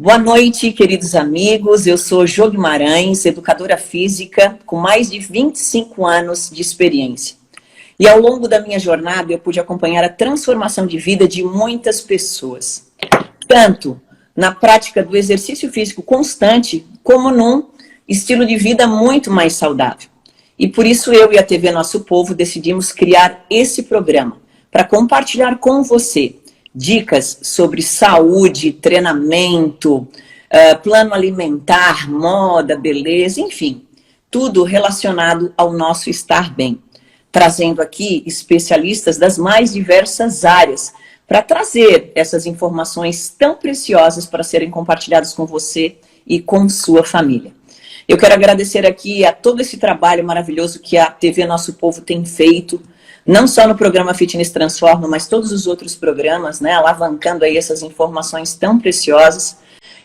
Boa noite, queridos amigos. Eu sou Jo Guimarães, educadora física com mais de 25 anos de experiência. E ao longo da minha jornada eu pude acompanhar a transformação de vida de muitas pessoas. Tanto na prática do exercício físico constante, como num estilo de vida muito mais saudável. E por isso eu e a TV Nosso Povo decidimos criar esse programa para compartilhar com você dicas sobre saúde, treinamento, plano alimentar, moda, beleza, enfim, tudo relacionado ao nosso estar bem. Trazendo aqui especialistas das mais diversas áreas para trazer essas informações tão preciosas para serem compartilhadas com você e com sua família. Eu quero agradecer aqui a todo esse trabalho maravilhoso que a TV Nosso Povo tem feito, não só no programa Fitness Transforma, mas todos os outros programas, né, alavancando aí essas informações tão preciosas,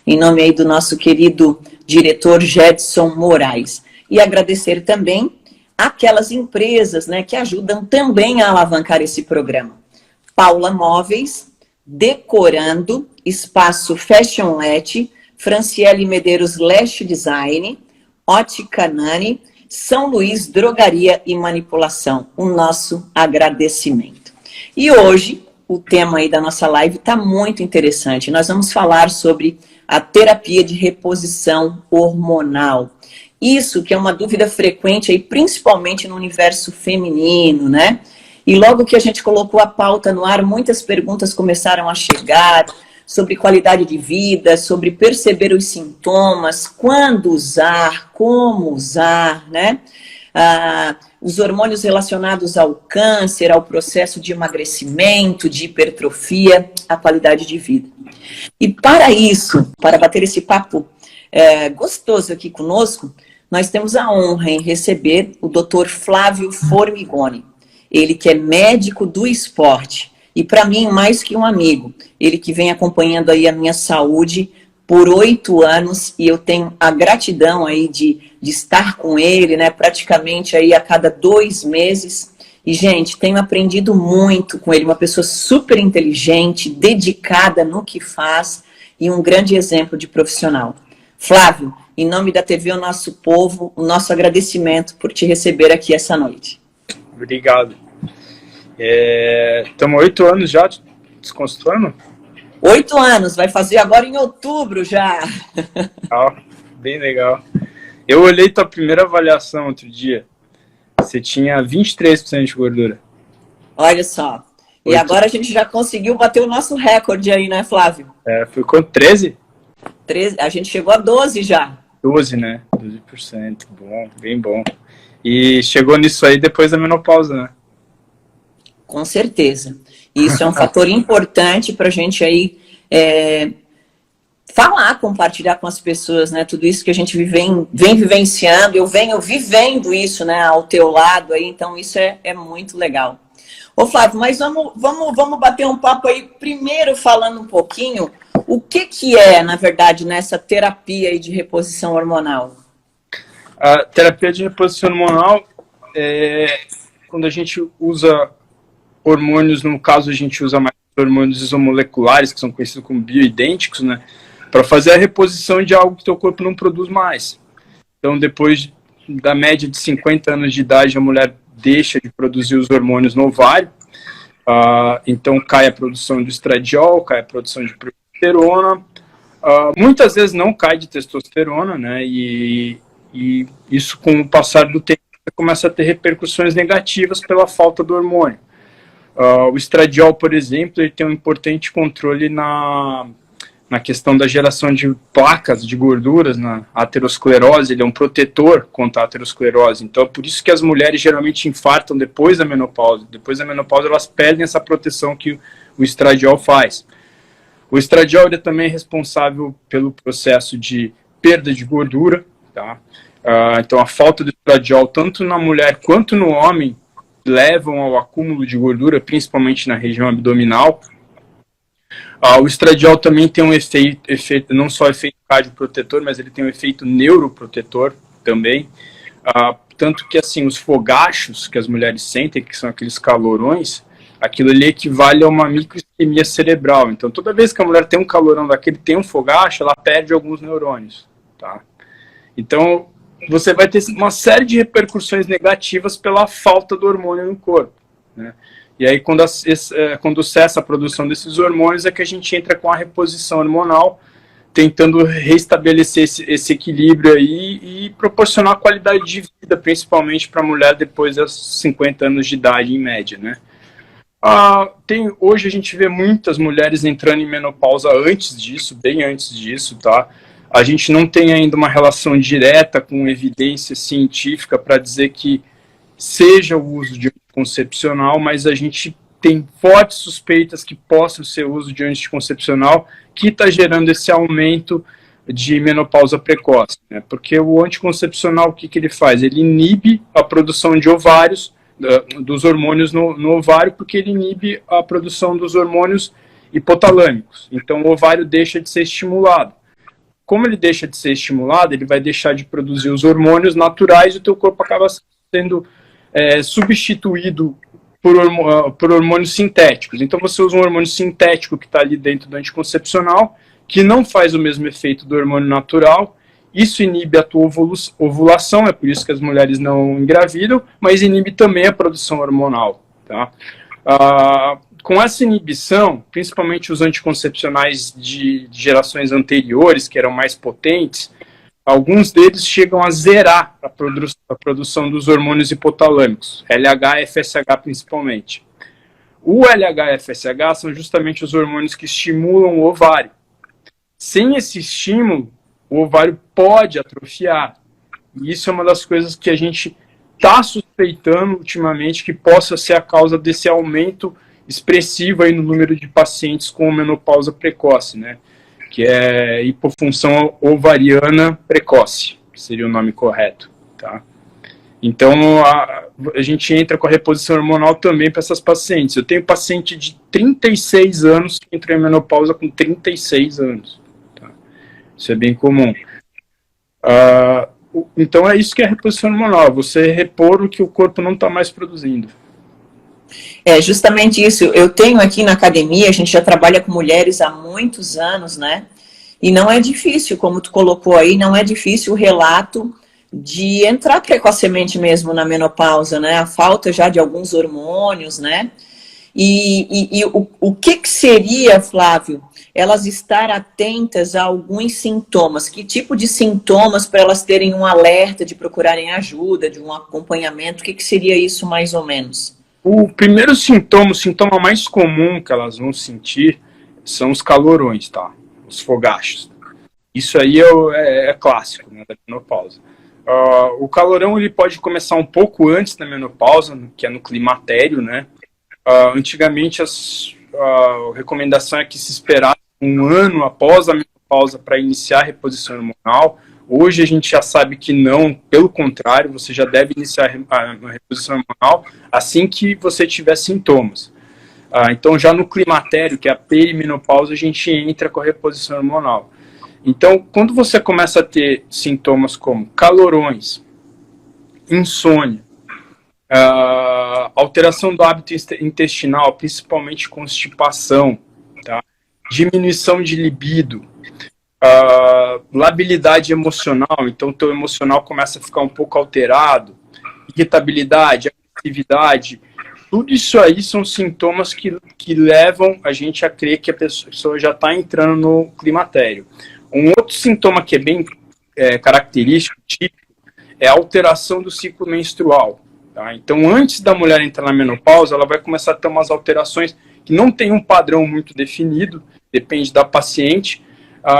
em nome aí do nosso querido diretor Gedson Moraes. E agradecer também aquelas empresas, né, que ajudam também a alavancar esse programa. Paula Móveis, Decorando, Espaço Fashionlet, Franciele Medeiros Lash Design, Ótica Nani, São Luís Drogaria e Manipulação. O nosso agradecimento. E hoje, o tema aí da nossa live está muito interessante. Nós vamos falar sobre a terapia de reposição hormonal. Isso que é uma dúvida frequente aí, principalmente no universo feminino, né? E logo que a gente colocou a pauta no ar, muitas perguntas começaram a chegar sobre qualidade de vida, sobre perceber os sintomas, quando usar, como usar, né? Os hormônios relacionados ao câncer, ao processo de emagrecimento, de hipertrofia, a qualidade de vida. E para isso, para bater esse papo gostoso aqui conosco, nós temos a honra em receber o Dr. Flávio Formigoni. Ele que é médico do esporte. E para mim, mais que um amigo, ele que vem acompanhando aí a minha saúde por 8 anos, e eu tenho a gratidão aí de estar com ele, né, praticamente aí a cada 2 meses. E, gente, tenho aprendido muito com ele, uma pessoa super inteligente, dedicada no que faz e um grande exemplo de profissional. Flávio, em nome da TV O Nosso Povo, o nosso agradecimento por te receber aqui essa noite. Obrigado. Estamos 8 anos já desconstruindo? 8 anos, vai fazer agora em outubro já. Legal, bem legal. Eu olhei tua primeira avaliação outro dia. Você tinha 23% de gordura. Olha só. E agora a gente já conseguiu bater o nosso recorde aí, né, Flávio? Foi quanto? 13? 13, a gente chegou a 12 já. 12, né? 12%. Bom, bem bom. E chegou nisso aí depois da menopausa, né? Com certeza. Isso é um fator importante para a gente aí falar, compartilhar com as pessoas, né? Tudo isso que a gente vem vivenciando, eu venho vivendo isso, né? Ao teu lado aí, então isso é muito legal. Ô Flávio, mas vamos bater um papo aí, primeiro falando um pouquinho, o que é, na verdade, nessa terapia aí de reposição hormonal? A terapia de reposição hormonal é quando a gente usa hormônios, no caso a gente usa mais hormônios isomoleculares, que são conhecidos como bioidênticos, né, para fazer a reposição de algo que teu corpo não produz mais. Então, depois da média de 50 anos de idade, a mulher deixa de produzir os hormônios no ovário, então cai a produção do estradiol, cai a produção de progesterona, muitas vezes não cai de testosterona, né, e isso, com o passar do tempo, começa a ter repercussões negativas pela falta do hormônio. O estradiol, por exemplo, ele tem um importante controle na questão da geração de placas de gorduras na aterosclerose. Ele é um protetor contra a aterosclerose. Então, é por isso que as mulheres geralmente infartam depois da menopausa. Depois da menopausa, elas perdem essa proteção que o estradiol faz. O estradiol ele também é responsável pelo processo de perda de gordura, tá? Então, a falta de estradiol, tanto na mulher quanto no homem, levam ao acúmulo de gordura, principalmente na região abdominal. O estradiol também tem um efeito, não só efeito cardioprotetor, mas ele tem um efeito neuroprotetor também. Tanto que, assim, os fogachos que as mulheres sentem, que são aqueles calorões, aquilo ali equivale a uma microisquemia cerebral. Então, toda vez que a mulher tem um calorão daquele, tem um fogacho, ela perde alguns neurônios, tá? Então, você vai ter uma série de repercussões negativas pela falta do hormônio no corpo, né? E aí, quando cessa a produção desses hormônios, é que a gente entra com a reposição hormonal, tentando restabelecer esse equilíbrio aí e proporcionar qualidade de vida, principalmente para a mulher depois dos 50 anos de idade, em média, né? Hoje a gente vê muitas mulheres entrando em menopausa antes disso, bem antes disso, tá? A gente não tem ainda uma relação direta com evidência científica para dizer que seja o uso de anticoncepcional, mas a gente tem fortes suspeitas que possa ser o uso de anticoncepcional que está gerando esse aumento de menopausa precoce, né? Porque o anticoncepcional, o que ele faz? Ele inibe a produção de ovários, dos hormônios no ovário, porque ele inibe a produção dos hormônios hipotalâmicos. Então o ovário deixa de ser estimulado. Como ele deixa de ser estimulado, ele vai deixar de produzir os hormônios naturais e o teu corpo acaba sendo substituído por hormônios sintéticos. Então você usa um hormônio sintético que está ali dentro do anticoncepcional, que não faz o mesmo efeito do hormônio natural. Isso inibe a tua ovulação, é por isso que as mulheres não engravidam, mas inibe também a produção hormonal, tá? Com essa inibição, principalmente os anticoncepcionais de gerações anteriores, que eram mais potentes, alguns deles chegam a zerar a produção dos hormônios hipotalâmicos, LH e FSH principalmente. O LH e FSH são justamente os hormônios que estimulam o ovário. Sem esse estímulo, o ovário pode atrofiar. E isso é uma das coisas que a gente está suspeitando ultimamente que possa ser a causa desse aumento expressivo aí no número de pacientes com menopausa precoce, né? Que é hipofunção ovariana precoce, seria o nome correto, tá? Então, a gente entra com a reposição hormonal também para essas pacientes. Eu tenho paciente de 36 anos que entra em menopausa com 36 anos. Tá? Isso é bem comum. Então, é isso que é a reposição hormonal, você repor o que o corpo não está mais produzindo. É justamente isso. Eu tenho aqui na academia, a gente já trabalha com mulheres há muitos anos, né? E não é difícil, como tu colocou aí, não é difícil o relato de entrar precocemente mesmo na menopausa, né? A falta já de alguns hormônios, né? E o que seria, Flávio, elas estar atentas a alguns sintomas? Que tipo de sintomas para elas terem um alerta de procurarem ajuda, de um acompanhamento? O que seria isso mais ou menos? O primeiro sintoma, o sintoma mais comum que elas vão sentir são os calorões, tá? Os fogachos. Isso aí é clássico, né, da menopausa. O calorão ele pode começar um pouco antes da menopausa, que é no climatério, né? Antigamente a recomendação é que se esperasse um ano após a menopausa para iniciar a reposição hormonal. Hoje a gente já sabe que não, pelo contrário, você já deve iniciar a reposição hormonal assim que você tiver sintomas. Então já no climatério, que é a perimenopausa, a gente entra com a reposição hormonal. Então, quando você começa a ter sintomas como calorões, insônia, alteração do hábito intestinal, principalmente constipação, tá? Diminuição de libido, labilidade emocional, então o teu emocional começa a ficar um pouco alterado, irritabilidade, agressividade, tudo isso aí são sintomas que levam a gente a crer que a pessoa já está entrando no climatério. Um outro sintoma que é bem característico, típico, é a alteração do ciclo menstrual. Tá? Então, antes da mulher entrar na menopausa, ela vai começar a ter umas alterações que não tem um padrão muito definido, depende da paciente.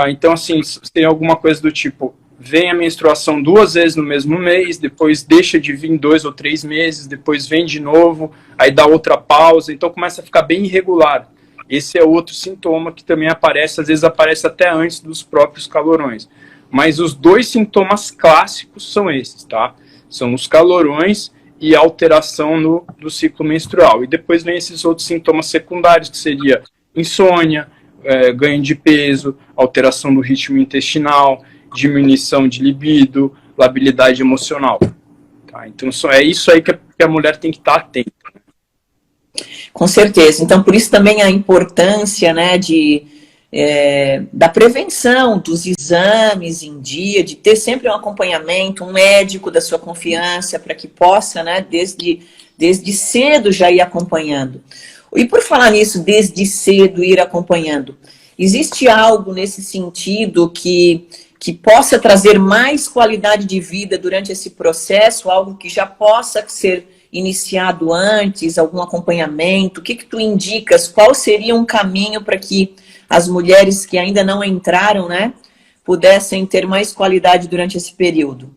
Então, assim, tem alguma coisa do tipo, vem a menstruação 2 vezes no mesmo mês, depois deixa de vir 2 ou 3 meses, depois vem de novo, aí dá outra pausa, então começa a ficar bem irregular. Esse é outro sintoma que também aparece, às vezes aparece até antes dos próprios calorões. Mas os 2 sintomas clássicos são esses, tá? São os calorões e a alteração do ciclo menstrual. E depois vem esses outros sintomas secundários, que seria insônia, ganho de peso, alteração do ritmo intestinal, diminuição de libido, labilidade emocional. Tá? Então é isso aí que a mulher tem que estar atenta. Com certeza. Então, por isso também a importância, né, da prevenção, dos exames em dia, de ter sempre um acompanhamento, um médico da sua confiança, para que possa, né, desde cedo já ir acompanhando. E por falar nisso, desde cedo ir acompanhando, existe algo nesse sentido que possa trazer mais qualidade de vida durante esse processo, algo que já possa ser iniciado antes, algum acompanhamento? O que tu indicas? Qual seria um caminho para que as mulheres que ainda não entraram, né, pudessem ter mais qualidade durante esse período?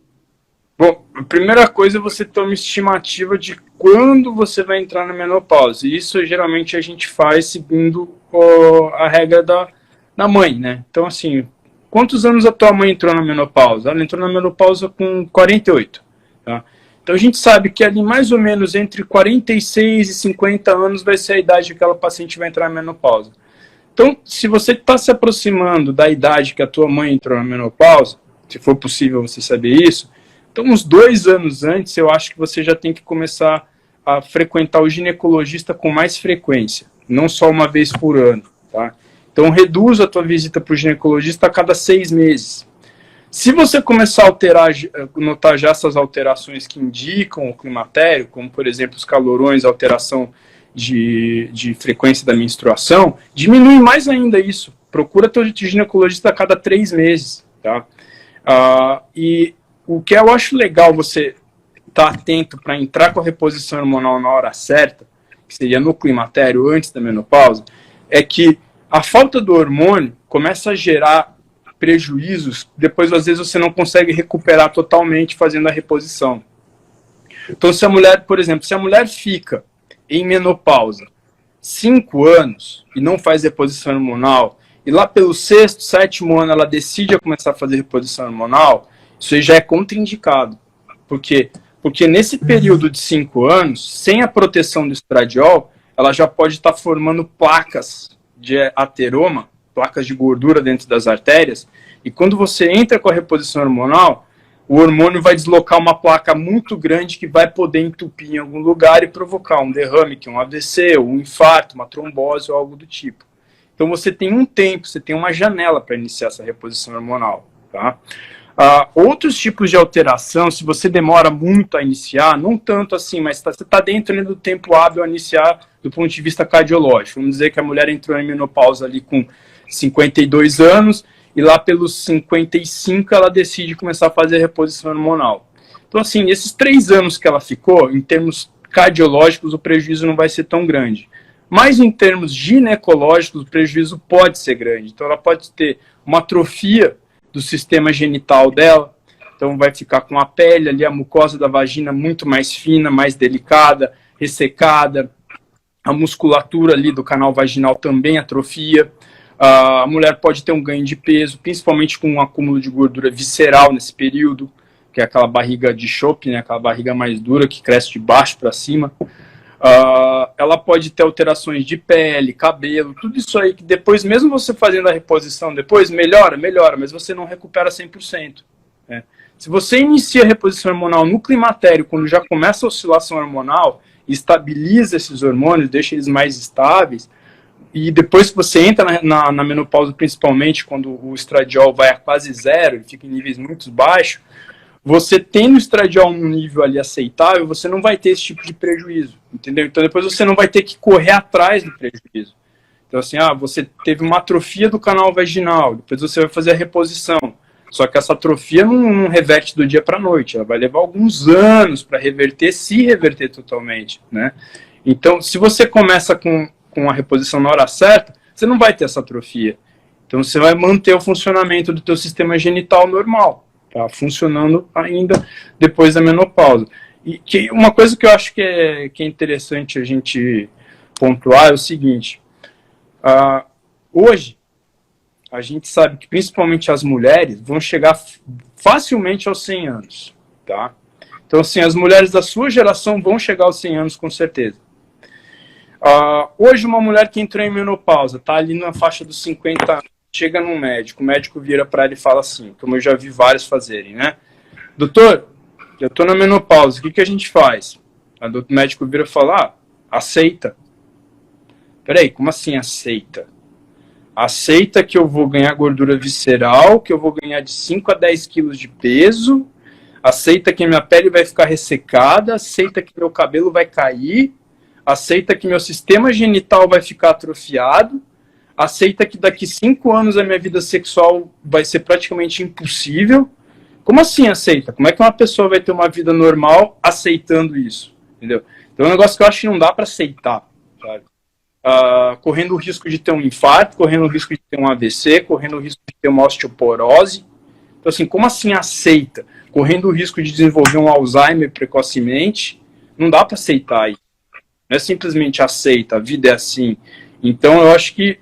Bom, a primeira coisa é você ter uma estimativa de quando você vai entrar na menopausa. E isso geralmente a gente faz seguindo a regra da mãe, né? Então, assim, quantos anos a tua mãe entrou na menopausa? Ela entrou na menopausa com 48, tá? Então a gente sabe que ali mais ou menos entre 46 e 50 anos vai ser a idade que aquela paciente vai entrar na menopausa. Então, se você está se aproximando da idade que a tua mãe entrou na menopausa, se for possível você saber isso, então uns 2 anos antes eu acho que você já tem que começar a frequentar o ginecologista com mais frequência, não só uma vez por ano, tá? Então reduz a tua visita para o ginecologista a cada 6 meses. Se você começar a notar já essas alterações que indicam o climatério, como por exemplo os calorões, alteração de frequência da menstruação, diminui mais ainda isso. Procura teu ginecologista a cada 3 meses, tá? E o que eu acho legal você estar atento para entrar com a reposição hormonal na hora certa, que seria no climatério antes da menopausa, é que a falta do hormônio começa a gerar prejuízos, depois às vezes você não consegue recuperar totalmente fazendo a reposição. Então se a mulher, por exemplo, se a mulher fica em menopausa 5 anos e não faz reposição hormonal, e lá pelo 6º, 7º ano ela decide a começar a fazer reposição hormonal, isso aí já é contraindicado. Por quê? Porque nesse período de 5 anos, sem a proteção do estradiol, ela já pode estar formando placas de ateroma, placas de gordura dentro das artérias, e quando você entra com a reposição hormonal, o hormônio vai deslocar uma placa muito grande que vai poder entupir em algum lugar e provocar um derrame, que é um AVC, ou um infarto, uma trombose ou algo do tipo. Então você tem um tempo, você tem uma janela para iniciar essa reposição hormonal, tá? Outros tipos de alteração, se você demora muito a iniciar, não tanto assim, mas você está dentro do tempo hábil a iniciar do ponto de vista cardiológico. Vamos dizer que a mulher entrou em menopausa ali com 52 anos e lá pelos 55 ela decide começar a fazer reposição hormonal. Então, assim, esses 3 anos que ela ficou, em termos cardiológicos, o prejuízo não vai ser tão grande. Mas em termos ginecológicos, o prejuízo pode ser grande. Então, ela pode ter uma atrofia do sistema genital dela, então vai ficar com a pele ali, a mucosa da vagina muito mais fina, mais delicada, ressecada, a musculatura ali do canal vaginal também atrofia, a mulher pode ter um ganho de peso, principalmente com um acúmulo de gordura visceral nesse período, que é aquela barriga de chope, né, aquela barriga mais dura que cresce de baixo para cima. Ela pode ter alterações de pele, cabelo, tudo isso aí que depois, mesmo você fazendo a reposição depois, melhora, mas você não recupera 100%. Né? Se você inicia a reposição hormonal no climatério, quando já começa a oscilação hormonal, estabiliza esses hormônios, deixa eles mais estáveis, e depois que você entra na menopausa, principalmente quando o estradiol vai a quase 0, ele fica em níveis muito baixos, você tendo o estradiol num nível ali aceitável, você não vai ter esse tipo de prejuízo, entendeu? Então depois você não vai ter que correr atrás do prejuízo. Então assim, você teve uma atrofia do canal vaginal, depois você vai fazer a reposição. Só que essa atrofia não reverte do dia para a noite, ela vai levar alguns anos para reverter, se reverter totalmente, né? Então se você começa com a reposição na hora certa, você não vai ter essa atrofia. Então você vai manter o funcionamento do teu sistema genital normal. Tá funcionando ainda depois da menopausa. E uma coisa que eu acho que é interessante a gente pontuar é o seguinte, hoje a gente sabe que principalmente as mulheres vão chegar facilmente aos 100 anos, tá? Então assim, as mulheres da sua geração vão chegar aos 100 anos com certeza. Hoje uma mulher que entrou em menopausa, tá ali na faixa dos 50 anos, chega num médico, o médico vira para ele e fala assim, como eu já vi vários fazerem, né? Doutor, eu tô na menopausa, o que a gente faz? O médico vira e fala, aceita. Peraí, como assim aceita? Aceita que eu vou ganhar gordura visceral, que eu vou ganhar de 5 a 10 quilos de peso, aceita que minha pele vai ficar ressecada, aceita que meu cabelo vai cair, aceita que meu sistema genital vai ficar atrofiado, aceita que daqui 5 anos a minha vida sexual vai ser praticamente impossível. Como assim aceita? Como é que uma pessoa vai ter uma vida normal aceitando isso? Entendeu? Então é um negócio que eu acho que não dá para aceitar, sabe? Correndo o risco de ter um infarto, correndo o risco de ter um AVC, correndo o risco de ter uma osteoporose. Então, assim, como assim aceita? Correndo o risco de desenvolver um Alzheimer precocemente, não dá para aceitar isso. Não é simplesmente aceita, a vida é assim. Então, eu acho que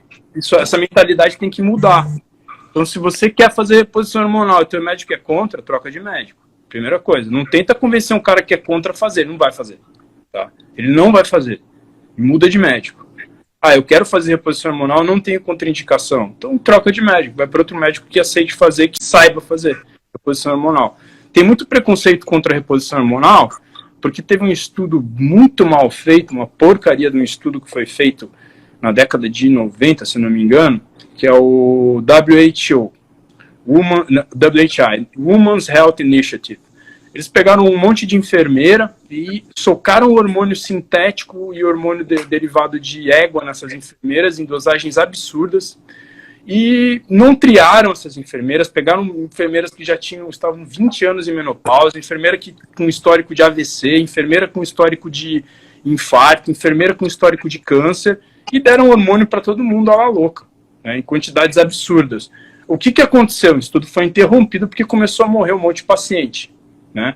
essa mentalidade tem que mudar. Então, se você quer fazer reposição hormonal e teu médico é contra, troca de médico. Primeira coisa, não tenta convencer um cara que é contra a fazer, ele não vai fazer. Tá? Ele não vai fazer. Muda de médico. Eu quero fazer reposição hormonal, não tenho contraindicação. Então troca de médico, vai para outro médico que aceite fazer, que saiba fazer reposição hormonal. Tem muito preconceito contra a reposição hormonal, porque teve um estudo muito mal feito, uma porcaria de um estudo que foi feito na década de 90, se não me engano, que é o WHO, Women's Health Initiative. Eles pegaram um monte de enfermeira e socaram o hormônio sintético e hormônio derivado de égua nessas enfermeiras em dosagens absurdas e não triaram essas enfermeiras, pegaram enfermeiras que já estavam 20 anos em menopausa, enfermeira com histórico de AVC, enfermeira com histórico de infarto, enfermeira com histórico de câncer e deram hormônio para todo mundo à la louca, né, em quantidades absurdas. O que aconteceu? O estudo foi interrompido porque começou a morrer um monte de paciente. Né?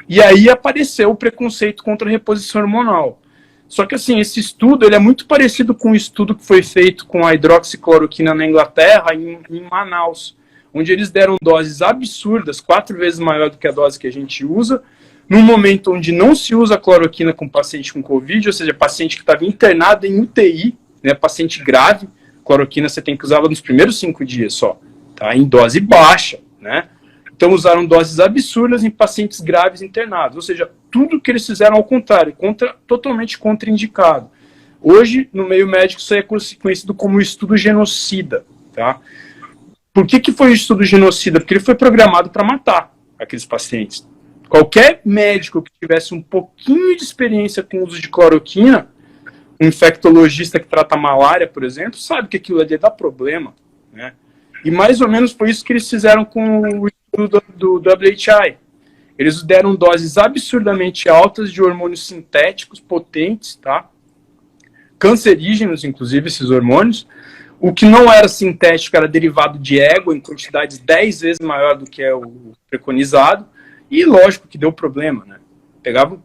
E aí apareceu o preconceito contra a reposição hormonal. Só que assim, esse estudo ele é muito parecido com o estudo que foi feito com a hidroxicloroquina na Inglaterra, em Manaus, onde eles deram doses absurdas, 4 vezes maior do que a dose que a gente usa, num momento onde não se usa cloroquina com paciente com Covid, ou seja, paciente que estava internado em UTI, né, paciente grave, cloroquina você tem que usá-la nos primeiros 5 dias só, tá? Em dose baixa, né? Então usaram doses absurdas em pacientes graves internados. Ou seja, tudo que eles fizeram ao contrário, totalmente contraindicado. Hoje, no meio médico, isso é conhecido como estudo genocida. Tá? Por que foi o estudo genocida? Porque ele foi programado para matar aqueles pacientes. Qualquer médico que tivesse um pouquinho de experiência com o uso de cloroquina, um infectologista que trata malária, por exemplo, sabe que aquilo ali dá problema. Né? E mais ou menos foi isso que eles fizeram com o do WHI. Eles deram doses absurdamente altas de hormônios sintéticos potentes, tá? Cancerígenos, inclusive, esses hormônios. O que não era sintético era derivado de égua em quantidades 10 vezes maior do que é o preconizado. E lógico que deu problema, né?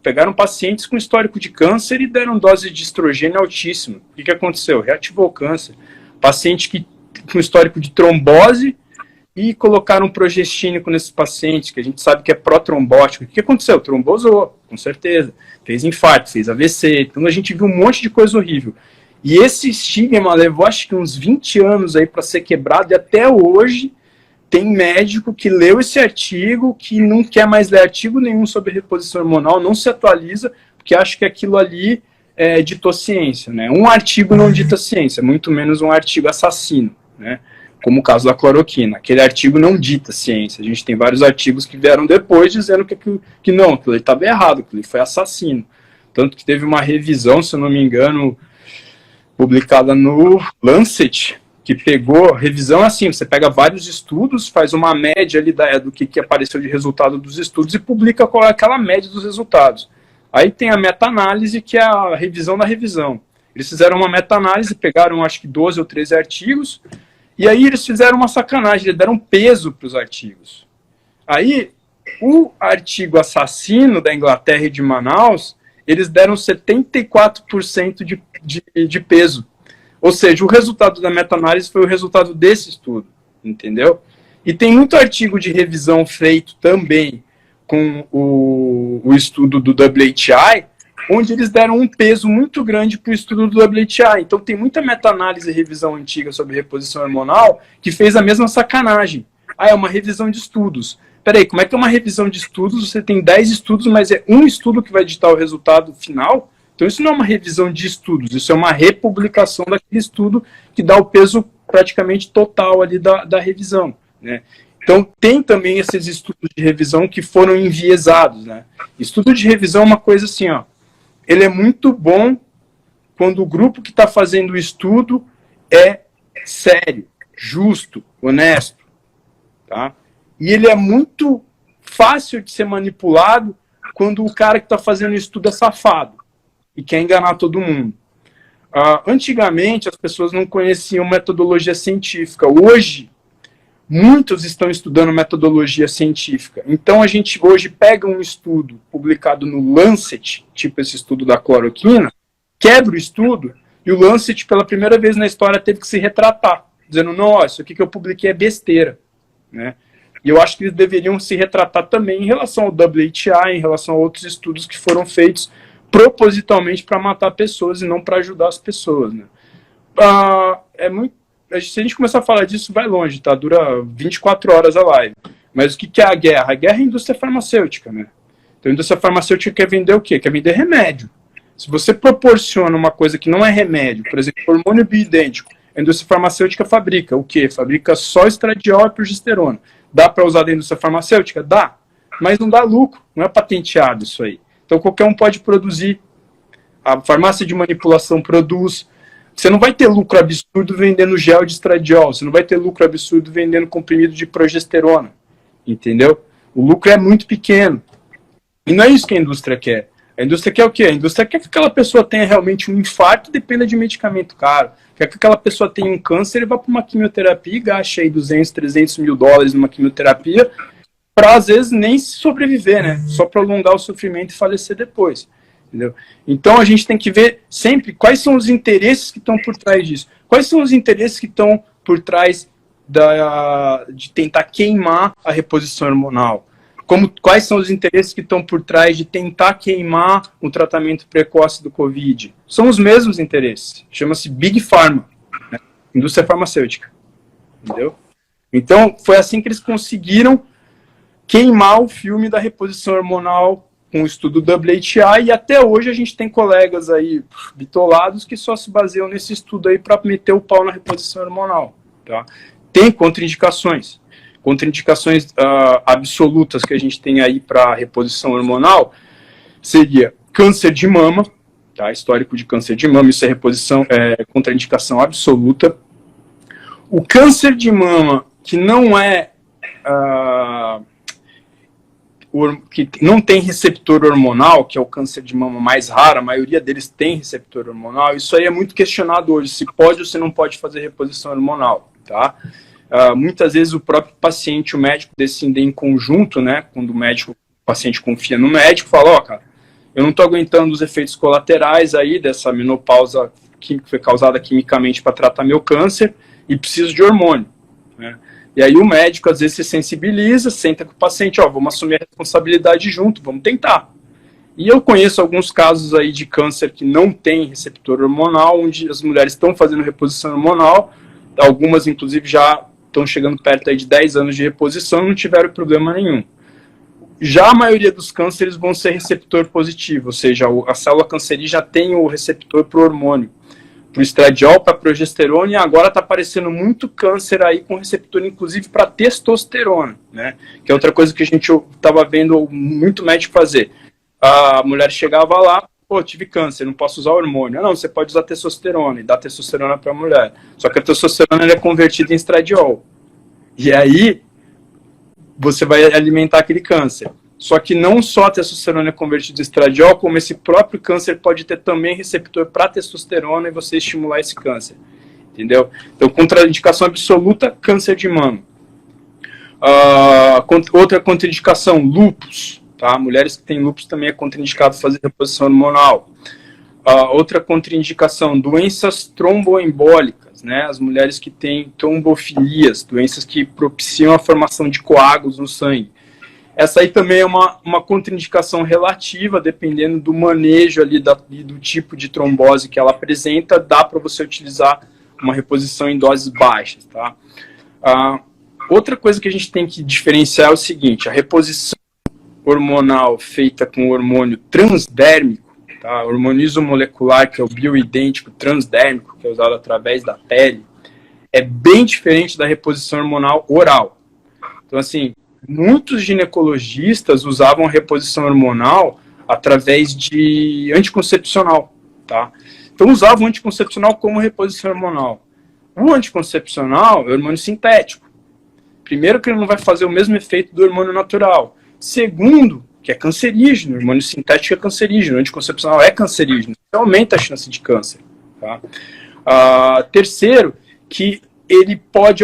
Pegaram pacientes com histórico de câncer e deram dose de estrogênio altíssima. O que aconteceu? Reativou o câncer. Paciente com histórico de trombose e colocaram progestínico nesses pacientes, que a gente sabe que é pró-trombótico. O que aconteceu? Trombosou, com certeza. Fez infarto, fez AVC. Então a gente viu um monte de coisa horrível. E esse estigma levou acho que uns 20 anos aí para ser quebrado, e até hoje tem médico que leu esse artigo, que não quer mais ler artigo nenhum sobre reposição hormonal, não se atualiza, porque acha que aquilo ali ditou ciência. Né? Um artigo não dita ciência, muito menos um artigo assassino, né? Como o caso da cloroquina. Aquele artigo não dita ciência. A gente tem vários artigos que vieram depois dizendo que não, aquilo estava errado, aquilo foi assassino. Tanto que teve uma revisão, se eu não me engano, publicada no Lancet, que pegou, revisão assim, você pega vários estudos, faz uma média ali do que apareceu de resultado dos estudos e publica qual é aquela média dos resultados. Aí tem a meta-análise, que é a revisão da revisão. Eles fizeram uma meta-análise, pegaram acho que 12 ou 13 artigos, e aí eles fizeram uma sacanagem, eles deram peso para os artigos. Aí, o artigo assassino da Inglaterra e de Manaus, eles deram 74% de peso. Ou seja, o resultado da meta-análise foi o resultado desse estudo, entendeu? E tem muito artigo de revisão feito também com o estudo do WHI, onde eles deram um peso muito grande para o estudo do WHI. Então tem muita meta-análise e revisão antiga sobre reposição hormonal que fez a mesma sacanagem. É uma revisão de estudos. Peraí, como é que é uma revisão de estudos? Você tem 10 estudos, mas é um estudo que vai ditar o resultado final? Então isso não é uma revisão de estudos, isso é uma republicação daquele estudo que dá o peso praticamente total ali da revisão, né? Então tem também esses estudos de revisão que foram enviesados, né? Estudo de revisão é uma coisa assim, ó, ele é muito bom quando o grupo que está fazendo o estudo é sério, justo, honesto, tá? E ele é muito fácil de ser manipulado quando o cara que está fazendo o estudo é safado e quer enganar todo mundo. Antigamente, as pessoas não conheciam metodologia científica. Hoje, muitos estão estudando metodologia científica. Então, a gente hoje pega um estudo publicado no Lancet, tipo esse estudo da cloroquina, quebra o estudo, e o Lancet, pela primeira vez na história, teve que se retratar, dizendo, não, ó, isso aqui que eu publiquei é besteira, né? E eu acho que eles deveriam se retratar também em relação ao WHI, em relação a outros estudos que foram feitos propositalmente para matar pessoas e não para ajudar as pessoas, né? Se a gente começar a falar disso, vai longe, tá? Dura 24 horas a live. Mas o que é a guerra? A guerra é a indústria farmacêutica, né? Então a indústria farmacêutica quer vender o quê? Quer vender remédio. Se você proporciona uma coisa que não é remédio, por exemplo, hormônio bioidêntico, a indústria farmacêutica fabrica o quê? Fabrica só estradiol e progesterona. Dá para usar da indústria farmacêutica? Dá. Mas não dá lucro, não é patenteado isso aí. Então qualquer um pode produzir. A farmácia de manipulação produz. Você não vai ter lucro absurdo vendendo gel de estradiol. Você não vai ter lucro absurdo vendendo comprimido de progesterona. Entendeu? O lucro é muito pequeno. E não é isso que a indústria quer. A indústria quer o quê? A indústria quer que aquela pessoa tenha realmente um infarto e dependa de medicamento caro. Quer que aquela pessoa tenha um câncer e vá para uma quimioterapia e gaste aí 200, 300 mil dólares numa quimioterapia para, às vezes, nem sobreviver, né? Só prolongar o sofrimento e falecer depois. Entendeu? Então, a gente tem que ver sempre quais são os interesses que estão por trás disso. Quais são os interesses que estão por trás de tentar queimar a reposição hormonal. Quais são os interesses que estão por trás de tentar queimar o tratamento precoce do Covid? São os mesmos interesses. Chama-se Big Pharma, né? Indústria farmacêutica. Entendeu? Então, foi assim que eles conseguiram queimar o filme da reposição hormonal com o estudo WHI, e até hoje a gente tem colegas aí bitolados que só se baseiam nesse estudo aí para meter o pau na reposição hormonal. Tá? Tem contraindicações. Contraindicações absolutas que a gente tem aí para reposição hormonal seria câncer de mama, tá? Histórico de câncer de mama, isso é contraindicação absoluta. O câncer de mama que não que não tem receptor hormonal, que é o câncer de mama mais raro, a maioria deles tem receptor hormonal, isso aí é muito questionado hoje, se pode ou se não pode fazer reposição hormonal, tá? Muitas vezes o próprio paciente, o médico decidem em conjunto, né, quando o paciente confia no médico, fala, ó, cara, eu não estou aguentando os efeitos colaterais aí dessa menopausa que foi causada quimicamente para tratar meu câncer e preciso de hormônio, né? E aí o médico às vezes se sensibiliza, senta com o paciente, ó, vamos assumir a responsabilidade junto, vamos tentar. E eu conheço alguns casos aí de câncer que não tem receptor hormonal, onde as mulheres estão fazendo reposição hormonal, algumas inclusive já estão chegando perto aí de 10 anos de reposição e não tiveram problema nenhum. Já a maioria dos cânceres vão ser receptor positivo, ou seja, a célula cancerígena tem o receptor para o hormônio, para o estradiol, para a progesterona, e agora está aparecendo muito câncer aí com receptor, inclusive, para testosterona, né? Que é outra coisa que a gente estava vendo muito médico fazer. A mulher chegava lá, pô, tive câncer, não posso usar hormônio. Não, você pode usar testosterona, e dá testosterona para a mulher. Só que a testosterona é convertida em estradiol. E aí, você vai alimentar aquele câncer. Só que não só a testosterona é convertida em estradiol, como esse próprio câncer pode ter também receptor para testosterona e você estimular esse câncer. Entendeu? Então, contraindicação absoluta, câncer de mama. Outra contraindicação, lúpus. Tá? Mulheres que têm lúpus também é contraindicado fazer reposição hormonal. Outra contraindicação, doenças tromboembólicas, né? As mulheres que têm trombofilias, doenças que propiciam a formação de coágulos no sangue. Essa aí também é uma contraindicação relativa, dependendo do manejo ali e do tipo de trombose que ela apresenta, dá para você utilizar uma reposição em doses baixas, tá? Outra coisa que a gente tem que diferenciar é o seguinte, a reposição hormonal feita com hormônio transdérmico, tá? O hormônio isomolecular, que é o bioidêntico transdérmico, que é usado através da pele, é bem diferente da reposição hormonal oral. Então, assim, muitos ginecologistas usavam a reposição hormonal através de anticoncepcional, tá? Então, usavam o anticoncepcional como reposição hormonal. O anticoncepcional é hormônio sintético. Primeiro, que ele não vai fazer o mesmo efeito do hormônio natural. Segundo, que é cancerígeno. O hormônio sintético é cancerígeno. O anticoncepcional é cancerígeno. Isso aumenta a chance de câncer. Tá? Terceiro, que ele pode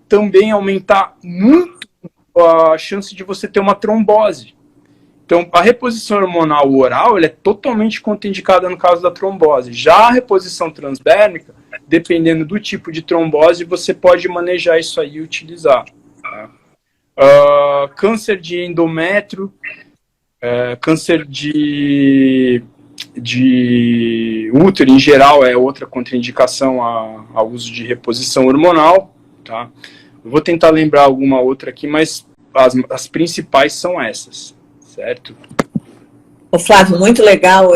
também aumentar muito a chance de você ter uma trombose. Então, a reposição hormonal oral ela é totalmente contraindicada no caso da trombose. Já a reposição transdérmica, dependendo do tipo de trombose, você pode manejar isso aí e utilizar. Tá? Câncer de endométrio, câncer de útero, em geral, é outra contraindicação ao uso de reposição hormonal. Tá? Eu vou tentar lembrar alguma outra aqui, mas as principais são essas. Certo? Ô Flávio, muito legal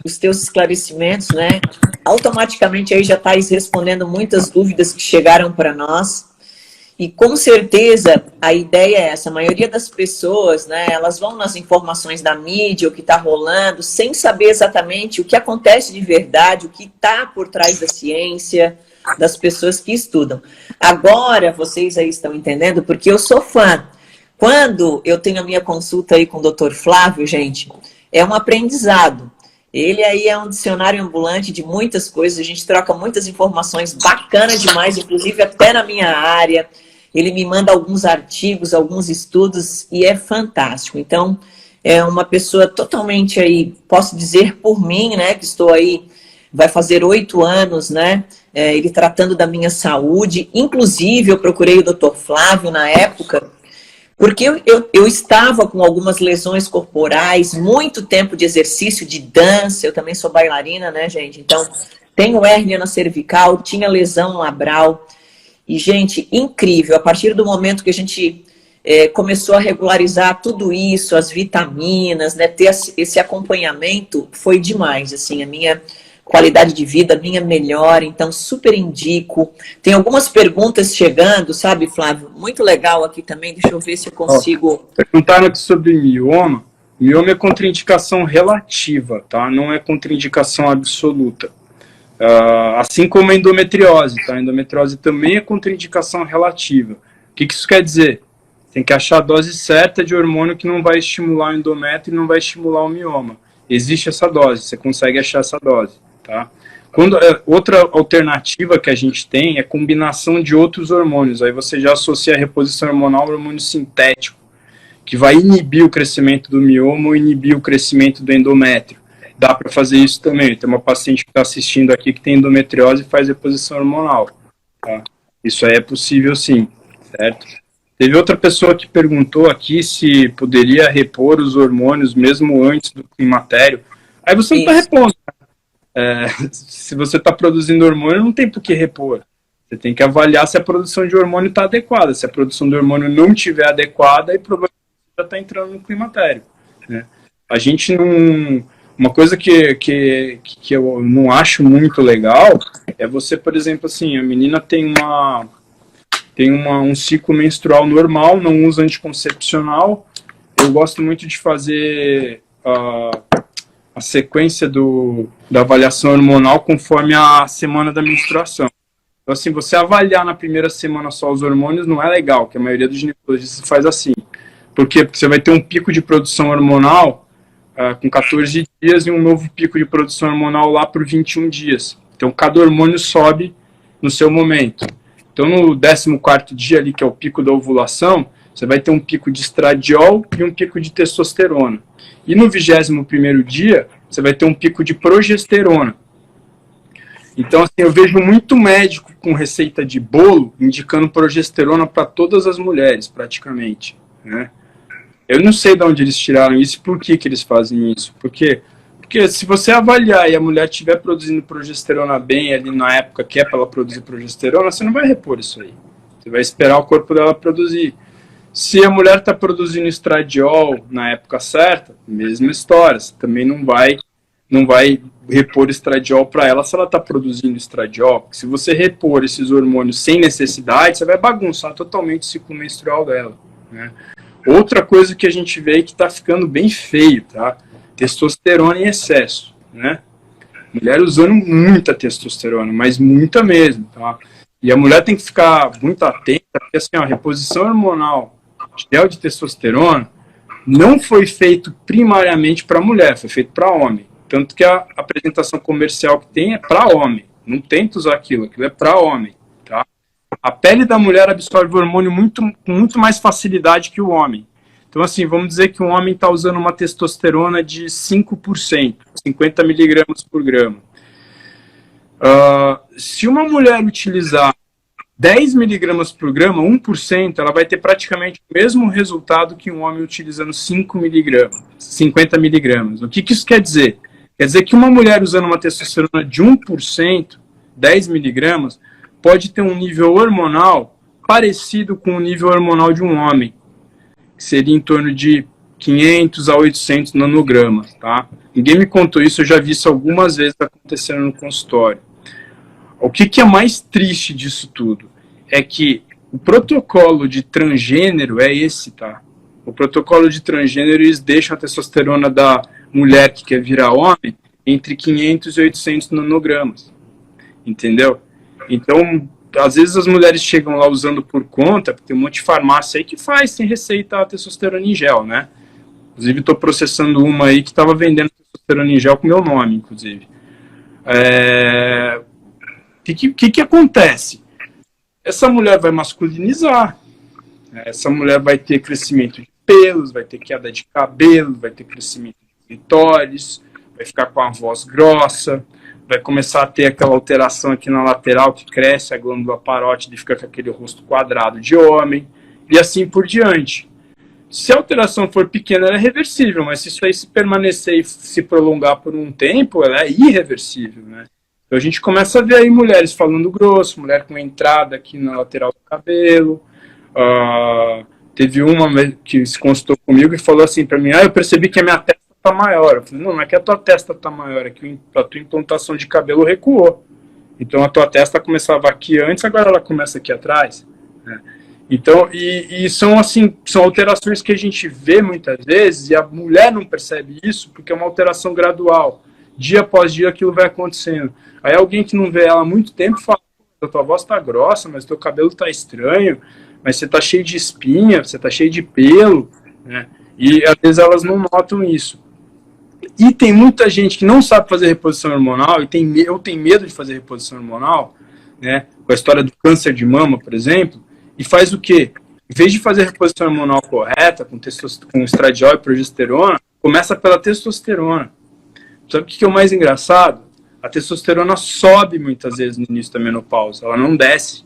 os teus esclarecimentos, né? Automaticamente aí já estás respondendo muitas dúvidas que chegaram para nós. E com certeza a ideia é essa, a maioria das pessoas, né, elas vão nas informações da mídia, o que está rolando, sem saber exatamente o que acontece de verdade, o que está por trás da ciência, das pessoas que estudam. Agora vocês aí estão entendendo, porque eu sou fã. Quando eu tenho a minha consulta aí com o Dr. Flávio, gente, é um aprendizado. Ele aí é um dicionário ambulante de muitas coisas, a gente troca muitas informações bacanas demais, inclusive até na minha área. Ele me manda alguns artigos, alguns estudos e é fantástico. Então, é uma pessoa totalmente aí, posso dizer por mim, né, que estou aí, vai fazer 8 anos, né, ele tratando da minha saúde. Inclusive, eu procurei o Dr. Flávio na época, porque eu estava com algumas lesões corporais, muito tempo de exercício, de dança, eu também sou bailarina, né, gente? Então, tenho hérnia na cervical, tinha lesão labral. E, gente, incrível, a partir do momento que a gente começou a regularizar tudo isso, as vitaminas, né, ter esse acompanhamento, foi demais, assim, a minha qualidade de vida minha melhor, então super indico. Tem algumas perguntas chegando, sabe, Flávio? Muito legal aqui também, deixa eu ver se eu consigo... Perguntaram aqui sobre mioma. Mioma é contraindicação relativa, tá? Não é contraindicação absoluta. Assim como a endometriose, tá? A endometriose também é contraindicação relativa. O que isso quer dizer? Tem que achar a dose certa de hormônio que não vai estimular o endométrio e não vai estimular o mioma. Existe essa dose, você consegue achar essa dose. Tá? Outra alternativa que a gente tem é combinação de outros hormônios. Aí você já associa a reposição hormonal ao hormônio sintético, que vai inibir o crescimento do mioma ou inibir o crescimento do endométrio. Dá para fazer isso também. Tem uma paciente que está assistindo aqui que tem endometriose e faz reposição hormonal. Tá? Isso aí é possível sim, certo? Teve outra pessoa que perguntou aqui se poderia repor os hormônios mesmo antes do climatério. Aí você não está repondo. Se você está produzindo hormônio, não tem por que repor. Você tem que avaliar se a produção de hormônio está adequada. Se a produção de hormônio não estiver adequada, aí provavelmente já está entrando no climatério. Né? A gente não... Uma coisa que eu não acho muito legal é você, por exemplo, assim, a menina tem um ciclo menstrual normal, não usa anticoncepcional. Eu gosto muito de fazer a sequência da avaliação hormonal conforme a semana da menstruação. Então, assim, você avaliar na primeira semana só os hormônios não é legal, que a maioria dos ginecologistas faz assim. Por quê? Porque você vai ter um pico de produção hormonal com 14 dias e um novo pico de produção hormonal lá por 21 dias. Então, cada hormônio sobe no seu momento. Então, no 14º dia ali, que é o pico da ovulação, você vai ter um pico de estradiol e um pico de testosterona. E no 21º dia, você vai ter um pico de progesterona. Então, assim, eu vejo muito médico com receita de bolo indicando progesterona para todas as mulheres, praticamente. Né? Eu não sei de onde eles tiraram isso e por que eles fazem isso. Porque se você avaliar e a mulher estiver produzindo progesterona bem ali na época que é para ela produzir progesterona, você não vai repor isso aí. Você vai esperar o corpo dela produzir. Se a mulher está produzindo estradiol na época certa, mesma história. Você também não vai não vai repor estradiol para ela se ela está produzindo estradiol. Porque se você repor esses hormônios sem necessidade, você vai bagunçar totalmente o ciclo menstrual dela, né? Outra coisa que a gente vê que está ficando bem feio, tá? Testosterona em excesso, né? Mulher usando muita testosterona, mas muita mesmo, tá? E a mulher tem que ficar muito atenta, porque assim, a reposição hormonal de gel de testosterona não foi feito primariamente para mulher, foi feito para homem. Tanto que a apresentação comercial que tem é para homem. Não tenta usar aquilo é para homem, tá? A pele da mulher absorve o hormônio com muito mais facilidade que o homem. Então, assim, vamos dizer que um homem está usando uma testosterona de 5%, 50 miligramas por grama. Se uma mulher utilizar 10 miligramas por grama, 1%, ela vai ter praticamente o mesmo resultado que um homem utilizando 5 miligramas, 50 miligramas. O que isso quer dizer? Quer dizer que uma mulher usando uma testosterona de 1%, 10 miligramas, pode ter um nível hormonal parecido com o nível hormonal de um homem, que seria em torno de 500 a 800 nanogramas, tá? Ninguém me contou isso, eu já vi isso algumas vezes acontecendo no consultório. O que é mais triste disso tudo? É que o protocolo de transgênero é esse, tá? O protocolo de transgênero, eles deixam a testosterona da mulher que quer virar homem entre 500 e 800 nanogramas, entendeu? Então, às vezes as mulheres chegam lá usando por conta, porque tem um monte de farmácia aí que faz, tem receita a testosterona em gel, né? Inclusive, estou processando uma aí que estava vendendo testosterona em gel com meu nome, inclusive. O que acontece? Essa mulher vai masculinizar, essa mulher vai ter crescimento de pelos, vai ter queda de cabelo, vai ter crescimento de clitóris, vai ficar com a voz grossa, vai começar a ter aquela alteração aqui na lateral que cresce a glândula parótida e fica com aquele rosto quadrado de homem, e assim por diante. Se a alteração for pequena, ela é reversível, mas se isso aí se permanecer e se prolongar por um tempo, ela é irreversível, né? Então a gente começa a ver aí mulheres falando grosso, mulher com entrada aqui na lateral do cabelo. Teve uma que se consultou comigo e falou assim para mim, eu percebi que a minha testa está maior. Eu falei, não é que a tua testa está maior, é que a tua implantação de cabelo recuou. Então a tua testa começava aqui antes, agora ela começa aqui atrás, né? Então, são assim, são alterações que a gente vê muitas vezes e a mulher não percebe isso porque é uma alteração gradual. Dia após dia aquilo vai acontecendo. Aí alguém que não vê ela há muito tempo fala, tua voz tá grossa, mas teu cabelo tá estranho, mas você tá cheio de espinha, você tá cheio de pelo, né? E às vezes elas não notam isso. E tem muita gente que não sabe fazer reposição hormonal, e tem medo de fazer reposição hormonal, né? Com a história do câncer de mama, por exemplo, e faz o quê? Em vez de fazer a reposição hormonal correta, com estradiol e progesterona, começa pela testosterona. Sabe o que é o mais engraçado? A testosterona sobe muitas vezes no início da menopausa, ela não desce.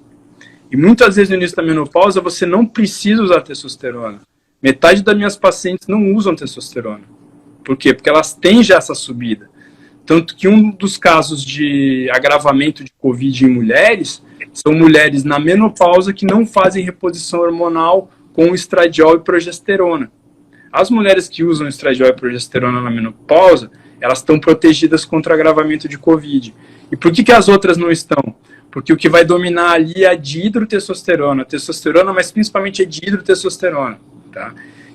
E muitas vezes no início da menopausa você não precisa usar testosterona. Metade das minhas pacientes não usam testosterona. Por quê? Porque elas têm já essa subida. Tanto que um dos casos de agravamento de Covid em mulheres são mulheres na menopausa que não fazem reposição hormonal com estradiol e progesterona. As mulheres que usam estradiol e progesterona na menopausa, elas estão protegidas contra agravamento de Covid. E por que as outras não estão? Porque o que vai dominar ali é a dihidrotestosterona. Testosterona, mas principalmente a dihidrotestosterona. Tá?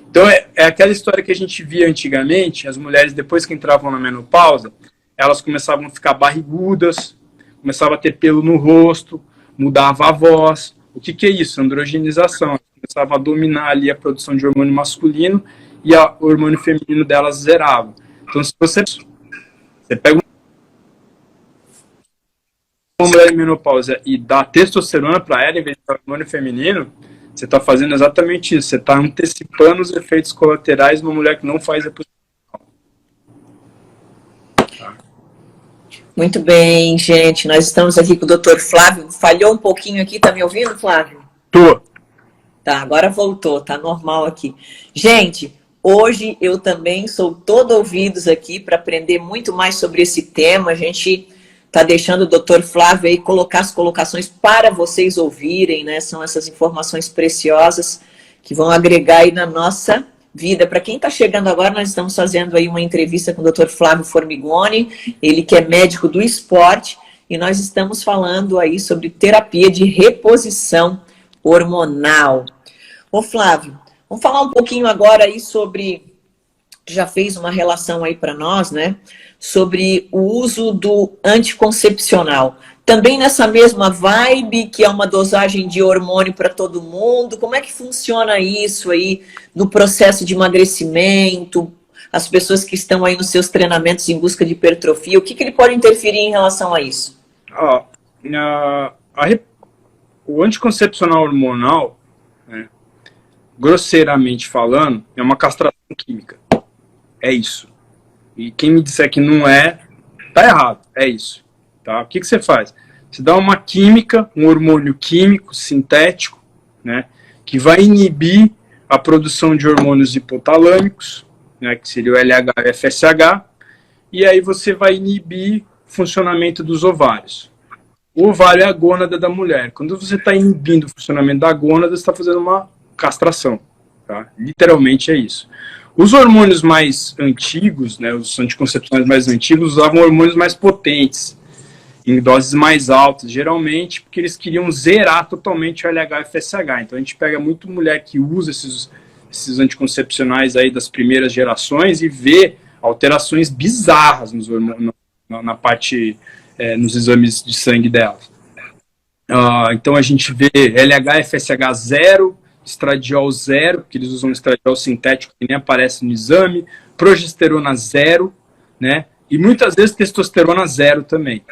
Então é aquela história que a gente via antigamente, as mulheres depois que entravam na menopausa, elas começavam a ficar barrigudas, começavam a ter pelo no rosto, mudava a voz. O que é isso? Androgenização. Elas começavam a dominar ali a produção de hormônio masculino e o hormônio feminino delas zerava. Então, se você pega uma mulher em menopausa e dá testosterona para ela em vez de hormônio feminino, você está fazendo exatamente isso. Você está antecipando os efeitos colaterais numa mulher que não faz reposição. Tá. Muito bem, gente. Nós estamos aqui com o Dr. Flávio. Falhou um pouquinho aqui, tá me ouvindo, Flávio? Tô. Tá, agora voltou, tá normal aqui. Gente, hoje eu também sou todo ouvidos aqui para aprender muito mais sobre esse tema. A gente está deixando o Dr. Flávio aí colocar as colocações para vocês ouvirem, né? São essas informações preciosas que vão agregar aí na nossa vida. Para quem está chegando agora, nós estamos fazendo aí uma entrevista com o Dr. Flávio Formigoni, ele que é médico do esporte, e nós estamos falando aí sobre terapia de reposição hormonal. Ô Flávio, vamos falar um pouquinho agora aí sobre, já fez uma relação aí para nós, né, sobre o uso do anticoncepcional. Também nessa mesma vibe, que é uma dosagem de hormônio para todo mundo, como é que funciona isso aí no processo de emagrecimento, as pessoas que estão aí nos seus treinamentos em busca de hipertrofia, o que ele pode interferir em relação a isso? O anticoncepcional hormonal, né, grosseiramente falando, é uma castração química. É isso. E quem me disser que não é, tá errado. É isso. Tá? O que você faz? Você dá uma química, um hormônio químico, sintético, né, que vai inibir a produção de hormônios hipotalâmicos, né, que seria o LH e o FSH, e aí você vai inibir o funcionamento dos ovários. O ovário é a gônada da mulher. Quando você está inibindo o funcionamento da gônada, você está fazendo uma castração. Tá? Literalmente é isso. Os hormônios mais antigos, né, os anticoncepcionais mais antigos, usavam hormônios mais potentes, em doses mais altas, geralmente, porque eles queriam zerar totalmente o LH e o FSH. Então a gente pega muito mulher que usa esses anticoncepcionais aí das primeiras gerações e vê alterações bizarras nos hormônios, na parte, nos exames de sangue delas. Então a gente vê LH e FSH zero, estradiol zero, porque eles usam estradiol sintético que nem aparece no exame, progesterona zero, né? E muitas vezes testosterona zero também.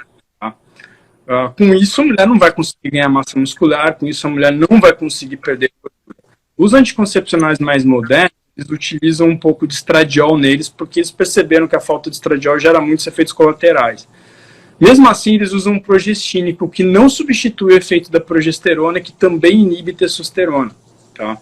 Com isso, a mulher não vai conseguir ganhar massa muscular, com isso, a mulher não vai conseguir perder gordura. Os anticoncepcionais mais modernos, eles utilizam um pouco de estradiol neles, porque eles perceberam que a falta de estradiol gera muitos efeitos colaterais. Mesmo assim, eles usam um progestínico, que não substitui o efeito da progesterona, que também inibe testosterona. Tá?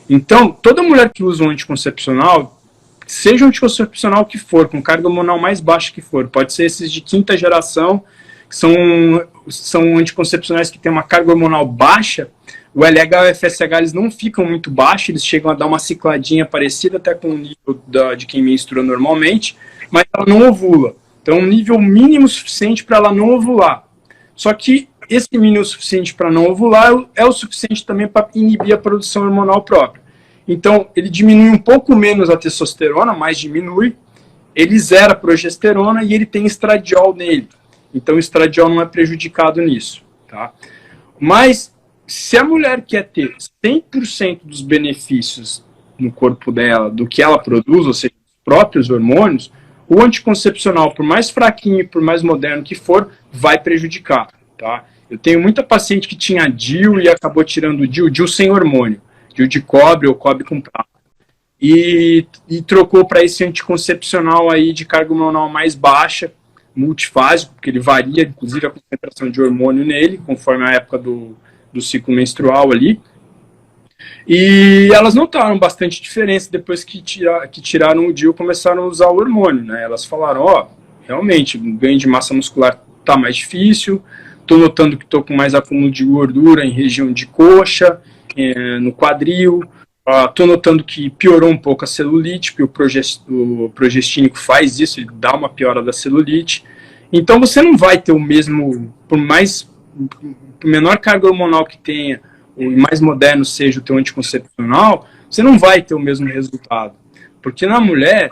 Então, toda mulher que usa um anticoncepcional, seja um anticoncepcional que for, com carga hormonal mais baixa que for, pode ser esses de quinta geração, que são anticoncepcionais que têm uma carga hormonal baixa, o LH e o FSH eles não ficam muito baixos, eles chegam a dar uma cicladinha parecida até com o nível de quem menstrua normalmente, mas ela não ovula. Então, um nível mínimo suficiente para ela não ovular. Só que esse mínimo suficiente para não ovular é o suficiente também para inibir a produção hormonal própria. Então, ele diminui um pouco menos a testosterona, mas diminui, ele zera a progesterona e ele tem estradiol nele. Então, o estradiol não é prejudicado nisso. Tá? Mas, se a mulher quer ter 100% dos benefícios no corpo dela, do que ela produz, ou seja, os próprios hormônios, o anticoncepcional, por mais fraquinho e por mais moderno que for, vai prejudicar. Tá? Eu tenho muita paciente que tinha DIU e acabou tirando o DIU sem hormônio. DIU de cobre ou cobre com prata. E trocou para esse anticoncepcional aí de carga hormonal mais baixa, multifásico, porque ele varia, inclusive, a concentração de hormônio nele, conforme a época do ciclo menstrual ali. E elas notaram bastante diferença depois que tiraram o DIU e começaram a usar o hormônio, né? Elas falaram, realmente, o ganho de massa muscular tá mais difícil, tô notando que tô com mais acúmulo de gordura em região de coxa, no quadril, tô notando que piorou um pouco a celulite, porque o progestínico faz isso, ele dá uma piora da celulite. Então você não vai ter o mesmo, por menor carga hormonal que tenha, o mais moderno seja o teu anticoncepcional, você não vai ter o mesmo resultado. Porque na mulher,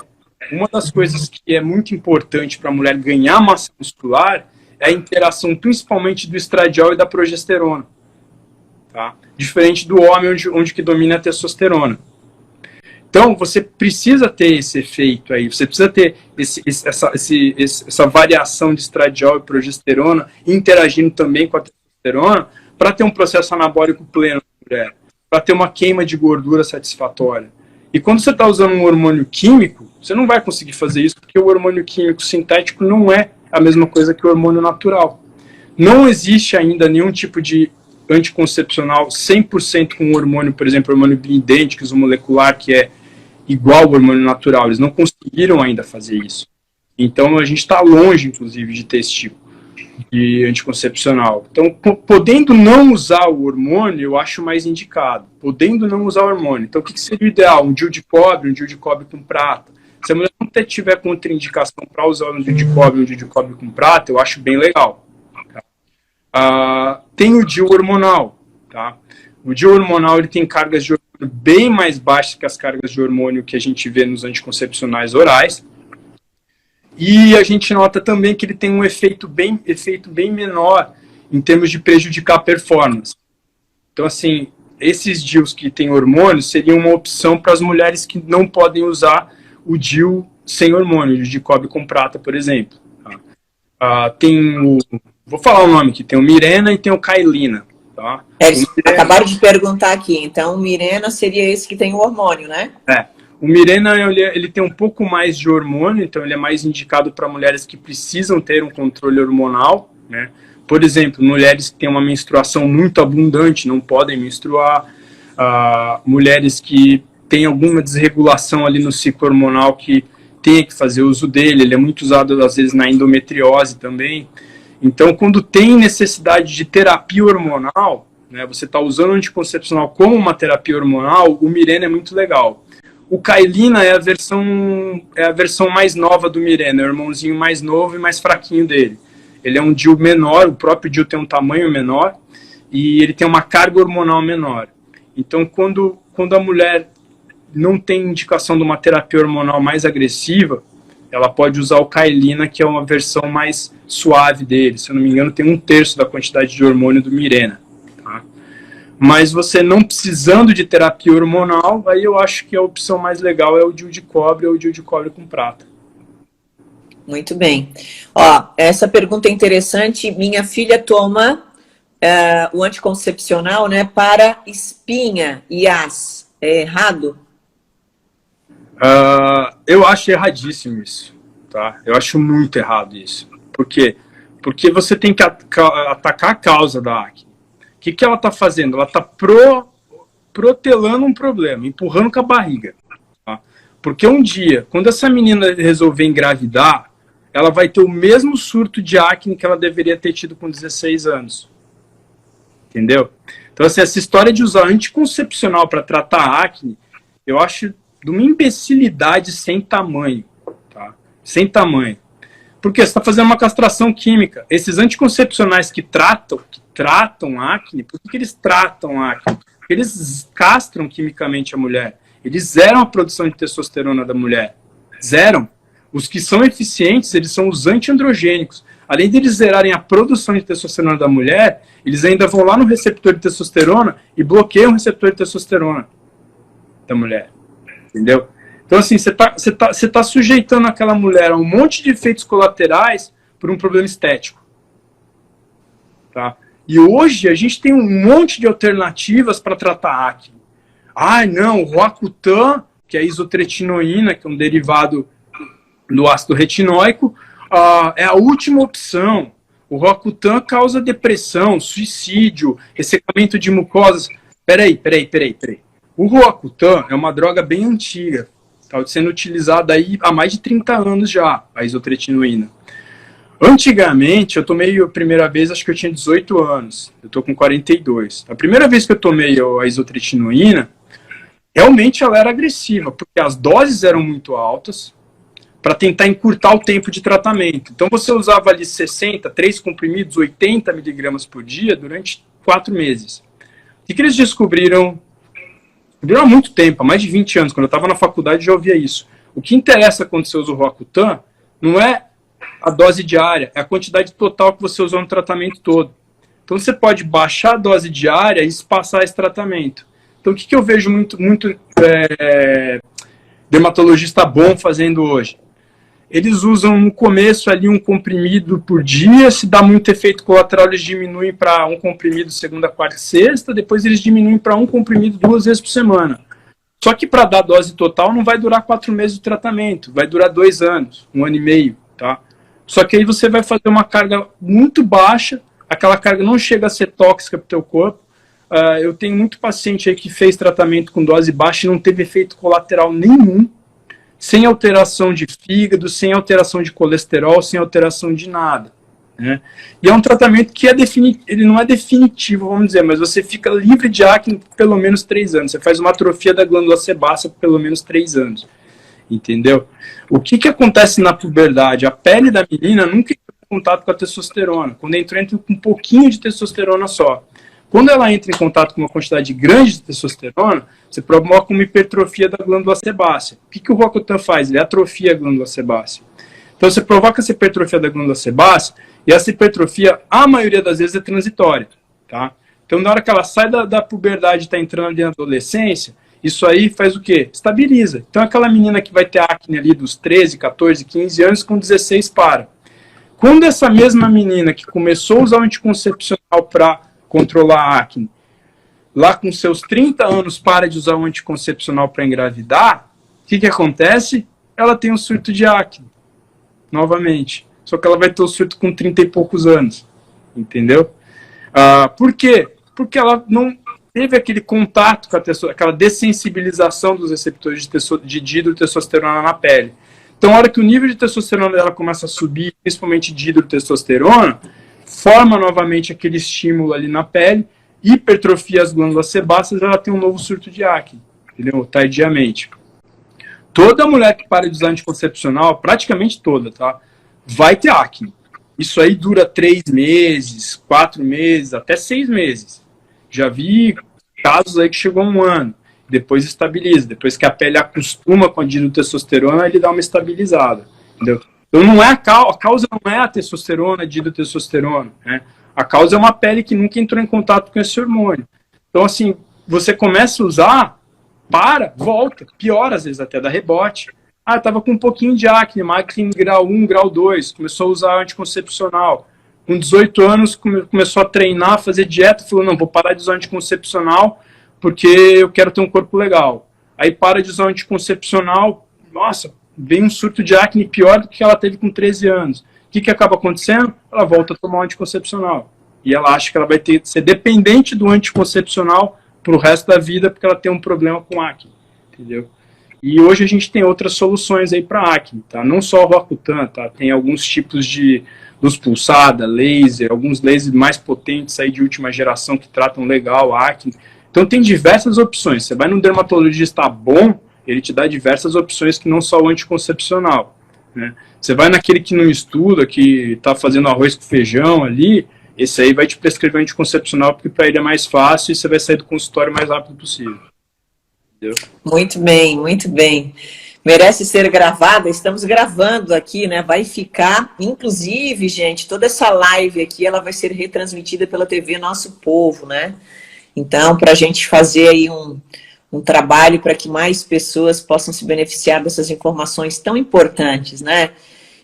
uma das coisas que é muito importante para a mulher ganhar massa muscular é a interação principalmente do estradiol e da progesterona. Tá? Diferente do homem, onde que domina a testosterona. Então, você precisa ter esse efeito aí, você precisa ter essa variação de estradiol e progesterona interagindo também com a testosterona para ter um processo anabólico pleno na mulher, para ter uma queima de gordura satisfatória. E quando você está usando um hormônio químico, você não vai conseguir fazer isso, porque o hormônio químico sintético não é a mesma coisa que o hormônio natural. Não existe ainda nenhum tipo de anticoncepcional 100% com hormônio, por exemplo, hormônio bioidêntico, molecular, que é igual ao hormônio natural. Eles não conseguiram ainda fazer isso. Então, a gente está longe, inclusive, de ter esse tipo. de anticoncepcional. Então, podendo não usar o hormônio, eu acho mais indicado. Podendo não usar o hormônio. Então, o que seria o ideal? Um DIU de cobre com prata. Se a mulher não tiver contraindicação para usar um DIU de cobre com prata, eu acho bem legal. Tá? Tem o DIU hormonal. Tá? O DIU hormonal ele tem cargas de hormônio bem mais baixas que as cargas de hormônio que a gente vê nos anticoncepcionais orais. E a gente nota também que ele tem um efeito bem menor em termos de prejudicar a performance. Então, assim, esses DIUs que têm hormônio seriam uma opção para as mulheres que não podem usar o DIU sem hormônio, o DIU de cobre com prata, por exemplo. Tem o... Vou falar o nome aqui. Tem o Mirena e tem o Kyleena. Tá? Acabaram de perguntar aqui. Então, o Mirena seria esse que tem o hormônio, né? O Mirena, ele tem um pouco mais de hormônio, então ele é mais indicado para mulheres que precisam ter um controle hormonal, né? Por exemplo, mulheres que têm uma menstruação muito abundante, não podem menstruar, mulheres que têm alguma desregulação ali no ciclo hormonal que tem que fazer uso dele, ele é muito usado às vezes na endometriose também. Então, quando tem necessidade de terapia hormonal, né, você está usando o anticoncepcional como uma terapia hormonal, o Mirena é muito legal. O Kyleena é a versão mais nova do Mirena, é o irmãozinho mais novo e mais fraquinho dele. Ele é um DIU menor, o próprio DIU tem um tamanho menor e ele tem uma carga hormonal menor. Então, quando a mulher não tem indicação de uma terapia hormonal mais agressiva, ela pode usar o Kyleena, que é uma versão mais suave dele. Se eu não me engano, tem 1/3 da quantidade de hormônio do Mirena. Tá? Mas você não precisando de terapia hormonal, aí eu acho que a opção mais legal é o DIU de cobre ou o DIU de cobre com prata. Muito bem. Ó, essa pergunta é interessante. Minha filha toma o anticoncepcional, né, para espinha e as. É errado? Eu acho erradíssimo isso. Tá? Eu acho muito errado isso. Por quê? Porque você tem que atacar a causa da acne. O que ela está fazendo? Ela está protelando um problema, empurrando com a barriga. Tá? Porque um dia, quando essa menina resolver engravidar, ela vai ter o mesmo surto de acne que ela deveria ter tido com 16 anos. Entendeu? Então, assim, essa história de usar anticoncepcional para tratar acne, eu acho de uma imbecilidade sem tamanho. Tá? Sem tamanho. Porque você está fazendo uma castração química. Esses anticoncepcionais que tratam acne, por que eles tratam acne? Porque eles castram quimicamente a mulher. Eles zeram a produção de testosterona da mulher. Zeram. Os que são eficientes, eles são os antiandrogênicos. Além de eles zerarem a produção de testosterona da mulher, eles ainda vão lá no receptor de testosterona e bloqueiam o receptor de testosterona da mulher. Entendeu? Então, assim, você tá sujeitando aquela mulher a um monte de efeitos colaterais por um problema estético. Tá? E hoje a gente tem um monte de alternativas para tratar acne. Não, o Roacutan, que é a isotretinoína, que é um derivado do ácido retinóico, é a última opção. O Roacutan causa depressão, suicídio, ressecamento de mucosas. Peraí. O Roacutan é uma droga bem antiga. Está sendo utilizada aí há mais de 30 anos já, a isotretinoína. Antigamente, eu tomei a primeira vez, acho que eu tinha 18 anos. Eu estou com 42. A primeira vez que eu tomei a isotretinoína, realmente ela era agressiva, porque as doses eram muito altas para tentar encurtar o tempo de tratamento. Então você usava ali 60, 3 comprimidos, 80 miligramas por dia durante 4 meses. O que eles descobriram? Descobriram há muito tempo, há mais de 20 anos. Quando eu estava na faculdade já ouvia isso. O que interessa quando você usa o Roacutan não é a dose diária, é a quantidade total que você usou no tratamento todo. Então você pode baixar a dose diária e espaçar esse tratamento. Então o que eu vejo muito dermatologista bom fazendo hoje? Eles usam no começo ali um comprimido por dia, se dá muito efeito colateral, eles diminuem para um comprimido segunda, quarta e sexta, depois eles diminuem para um comprimido 2 vezes por semana. Só que para dar dose total não vai durar 4 meses de tratamento, vai durar 2 anos, 1 ano e meio, tá? Só que aí você vai fazer uma carga muito baixa, aquela carga não chega a ser tóxica para o teu corpo. Eu tenho muito paciente aí que fez tratamento com dose baixa e não teve efeito colateral nenhum, sem alteração de fígado, sem alteração de colesterol, sem alteração de nada. né? E é um tratamento que ele não é definitivo, vamos dizer, mas você fica livre de acne por pelo menos 3 anos. Você faz uma atrofia da glândula sebácea por pelo menos 3 anos. Entendeu? O que acontece na puberdade? A pele da menina nunca entra em contato com a testosterona. Quando entra com um pouquinho de testosterona só. Quando ela entra em contato com uma quantidade grande de testosterona, você provoca uma hipertrofia da glândula sebácea. O que o Roacutan faz? Ele atrofia a glândula sebácea. Então você provoca essa hipertrofia da glândula sebácea, e essa hipertrofia, a maioria das vezes, é transitória. Tá? Então na hora que ela sai da puberdade e está entrando ali na adolescência, isso aí faz o quê? Estabiliza. Então aquela menina que vai ter acne ali dos 13, 14, 15 anos, com 16 para. Quando essa mesma menina que começou a usar o anticoncepcional para controlar a acne, lá com seus 30 anos para de usar o anticoncepcional para engravidar, o que acontece? Ela tem um surto de acne. Novamente. Só que ela vai ter o surto com 30 e poucos anos. Entendeu? Por quê? Porque ela não teve aquele contato com a aquela dessensibilização dos receptores de dihidrotestosterona na pele. Então, na hora que o nível de testosterona dela começa a subir, principalmente dihidrotestosterona, forma novamente aquele estímulo ali na pele, hipertrofia as glândulas sebáceas, ela tem um novo surto de acne, entendeu? Tardiamente. Toda mulher que para de usar anticoncepcional, praticamente toda, tá? Vai ter acne. Isso aí dura 3 meses, 4 meses, até 6 meses. Já vi casos aí que chegou a 1 ano, depois estabiliza. Depois que a pele acostuma com a dihidrotestosterona, ele dá uma estabilizada, entendeu? Então não é a causa não é a testosterona, a dihidrotestosterona, né? A causa é uma pele que nunca entrou em contato com esse hormônio. Então, assim, você começa a usar, volta, pior às vezes até, dá rebote. Estava com um pouquinho de acne grau 1, grau 2, começou a usar anticoncepcional. Com 18 anos, começou a treinar, fazer dieta, falou, não, vou parar de usar anticoncepcional porque eu quero ter um corpo legal. Aí para de usar anticoncepcional, nossa, vem um surto de acne pior do que ela teve com 13 anos. O que acaba acontecendo? Ela volta a tomar um anticoncepcional. E ela acha que ela vai ser dependente do anticoncepcional para o resto da vida porque ela tem um problema com acne. Entendeu? E hoje a gente tem outras soluções aí para acne, tá? Não só o Roacutan, tá? Tem alguns tipos de luz pulsada, laser, alguns lasers mais potentes aí de última geração que tratam legal a acne. Então tem diversas opções. Você vai num dermatologista bom, ele te dá diversas opções que não só o anticoncepcional, né? Você vai naquele que não estuda, que está fazendo arroz com feijão ali, esse aí vai te prescrever anticoncepcional porque para ele é mais fácil e você vai sair do consultório o mais rápido possível. Entendeu? Muito bem, muito bem. Merece ser gravada, estamos gravando aqui, né? Vai ficar, inclusive, gente, toda essa live aqui, ela vai ser retransmitida pela TV Nosso Povo, né? Então, para a gente fazer aí um trabalho para que mais pessoas possam se beneficiar dessas informações tão importantes, né?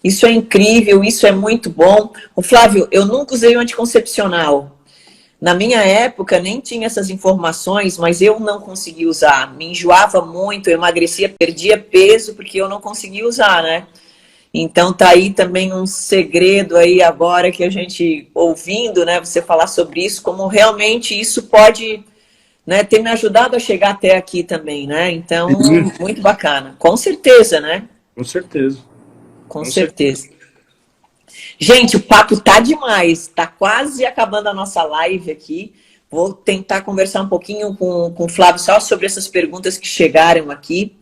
Isso é incrível, isso é muito bom. O Flávio, eu nunca usei o anticoncepcional. Na minha época, nem tinha essas informações, mas eu não conseguia usar. Me enjoava muito, eu emagrecia, perdia peso, porque eu não conseguia usar, né? Então, tá aí também um segredo aí agora que a gente, ouvindo, né, você falar sobre isso, como realmente isso pode, né, ter me ajudado a chegar até aqui também, né? Então, muito bacana. Com certeza, né? Com certeza. Com certeza. Gente, o papo tá demais, tá quase acabando a nossa live aqui. Vou tentar conversar um pouquinho com o Flávio só sobre essas perguntas que chegaram aqui.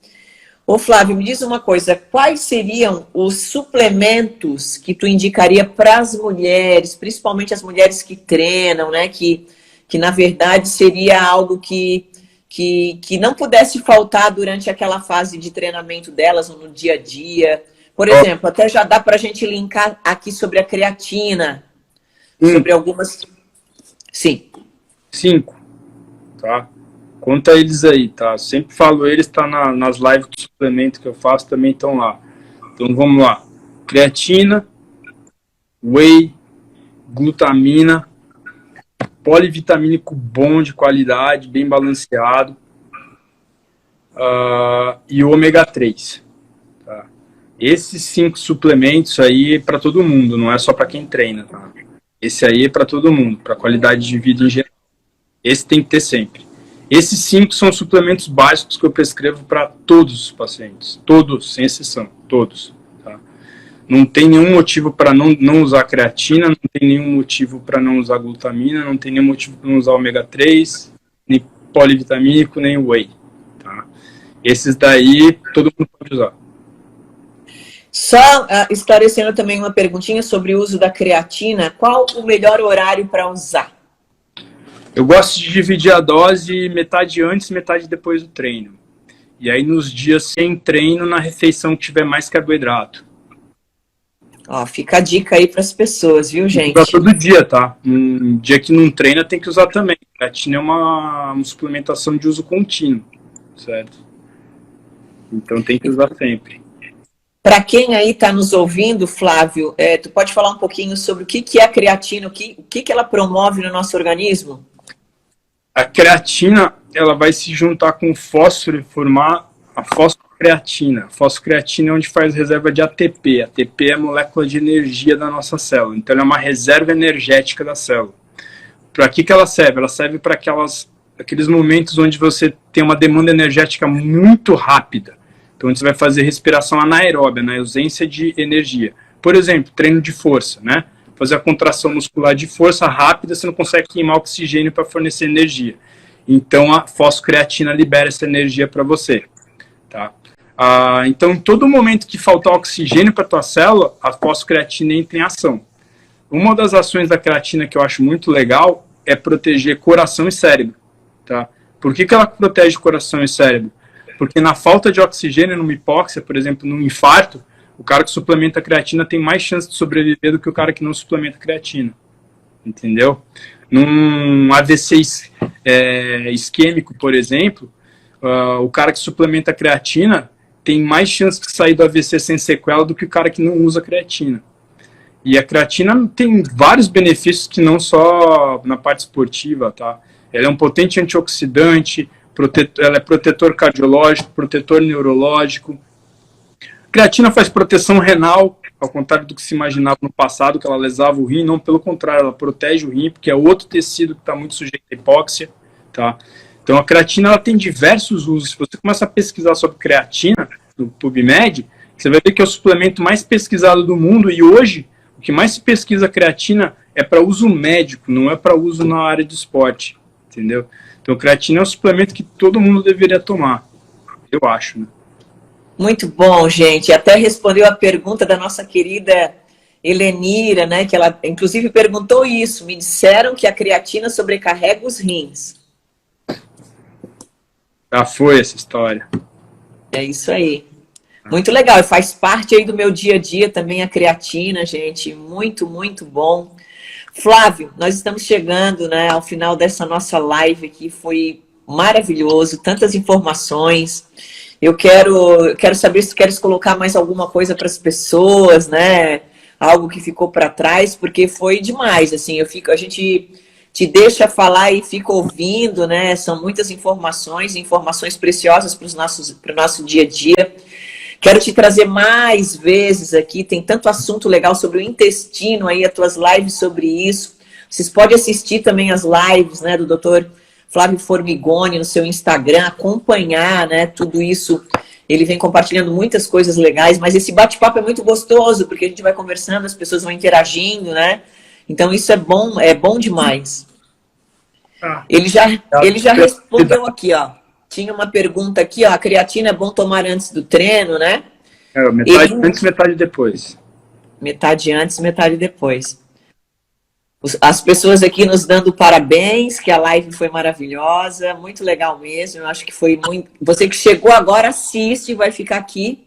Ô Flávio, me diz uma coisa, quais seriam os suplementos que tu indicaria para as mulheres, principalmente as mulheres que treinam, né? Que na verdade seria algo que não pudesse faltar durante aquela fase de treinamento delas ou no dia a dia. Por exemplo, até já dá para a gente linkar aqui sobre a creatina, sobre algumas... Sim. 5, tá? Conta eles aí, tá? Sempre falo eles, tá nas lives de suplemento que eu faço, também estão lá. Então vamos lá. Creatina, whey, glutamina, polivitamínico bom, de qualidade, bem balanceado, e o ômega 3. Tá? Esses 5 suplementos aí é para todo mundo, não é só para quem treina. Tá? Esse aí é para todo mundo, para qualidade de vida em geral. Esse tem que ter sempre. Esses 5 são suplementos básicos que eu prescrevo para todos os pacientes. Todos, sem exceção. Todos. Tá? Não tem nenhum motivo para não usar creatina, não tem nenhum motivo para não usar glutamina, não tem nenhum motivo para não usar ômega 3, nem polivitamínico, nem whey. Tá? Esses daí, todo mundo pode usar. Só esclarecendo também uma perguntinha sobre o uso da creatina, qual o melhor horário para usar? Eu gosto de dividir a dose metade antes e metade depois do treino. E aí nos dias sem treino, na refeição que tiver mais carboidrato. Ó, fica a dica aí para as pessoas, viu, gente? Usar todo dia, tá? Um dia que não treina tem que usar também. Creatina é uma suplementação de uso contínuo, certo? Então tem que usar sempre. Para quem aí está nos ouvindo, Flávio, tu pode falar um pouquinho sobre o que é a creatina, o que ela promove no nosso organismo? A creatina, ela vai se juntar com o fósforo e formar a fosfocreatina. A fosfocreatina é onde faz reserva de ATP. ATP é a molécula de energia da nossa célula. Então, ela é uma reserva energética da célula. Para que ela serve? Ela serve para aqueles momentos onde você tem uma demanda energética muito rápida. Então, onde você vai fazer respiração anaeróbia, na ausência de energia. Por exemplo, treino de força, né? Fazer a contração muscular de força rápida, você não consegue queimar oxigênio para fornecer energia. Então, a fosfocreatina libera essa energia para você. Tá? Então, em todo momento que faltar oxigênio para a tua célula, a fosfocreatina entra em ação. Uma das ações da creatina que eu acho muito legal é proteger coração e cérebro. Tá? Por que ela protege coração e cérebro? Porque na falta de oxigênio, numa hipóxia, por exemplo, num infarto, o cara que suplementa creatina tem mais chance de sobreviver do que o cara que não suplementa creatina. Entendeu? Num AVC isquêmico, por exemplo, o cara que suplementa creatina tem mais chance de sair do AVC sem sequela do que o cara que não usa creatina. E a creatina tem vários benefícios que não só na parte esportiva, tá? Ela é um potente antioxidante, ela é protetor cardiológico, protetor neurológico. Creatina faz proteção renal, ao contrário do que se imaginava no passado, que ela lesava o rim. Não, pelo contrário, ela protege o rim, porque é outro tecido que está muito sujeito à hipóxia. Tá? Então a creatina ela tem diversos usos. Se você começa a pesquisar sobre creatina no PubMed, você vai ver que é o suplemento mais pesquisado do mundo, e hoje o que mais se pesquisa creatina é para uso médico, não é para uso na área de esporte. Entendeu? Então creatina é um suplemento que todo mundo deveria tomar, eu acho, né? Muito bom, gente. Até respondeu a pergunta da nossa querida Helenira, né? Que ela, inclusive, perguntou isso. Me disseram que a creatina sobrecarrega os rins. Já foi essa história. É isso aí. Muito legal. E faz parte aí do meu dia a dia também a creatina, gente. Muito, muito bom. Flávio, nós estamos chegando, né, ao final dessa nossa live aqui. Foi maravilhoso. Tantas informações. Eu quero saber se tu queres colocar mais alguma coisa para as pessoas, né? Algo que ficou para trás, porque foi demais, assim, a gente te deixa falar e fica ouvindo, né? São muitas informações preciosas para o nosso dia a dia. Quero te trazer mais vezes aqui, tem tanto assunto legal sobre o intestino aí, as tuas lives sobre isso. Vocês podem assistir também as lives, né, do Dr. Flávio Formigoni no seu Instagram, acompanhar, né, tudo isso. Ele vem compartilhando muitas coisas legais, mas esse bate-papo é muito gostoso, porque a gente vai conversando, as pessoas vão interagindo, né? Então isso é bom demais. Ele já respondeu aqui, ó. Tinha uma pergunta aqui, ó. A creatina é bom tomar antes do treino, né? Metade antes, metade depois. Metade antes, metade depois. As pessoas aqui nos dando parabéns, que a live foi maravilhosa, muito legal mesmo. Eu acho que foi muito. Você que chegou agora, assiste, vai ficar aqui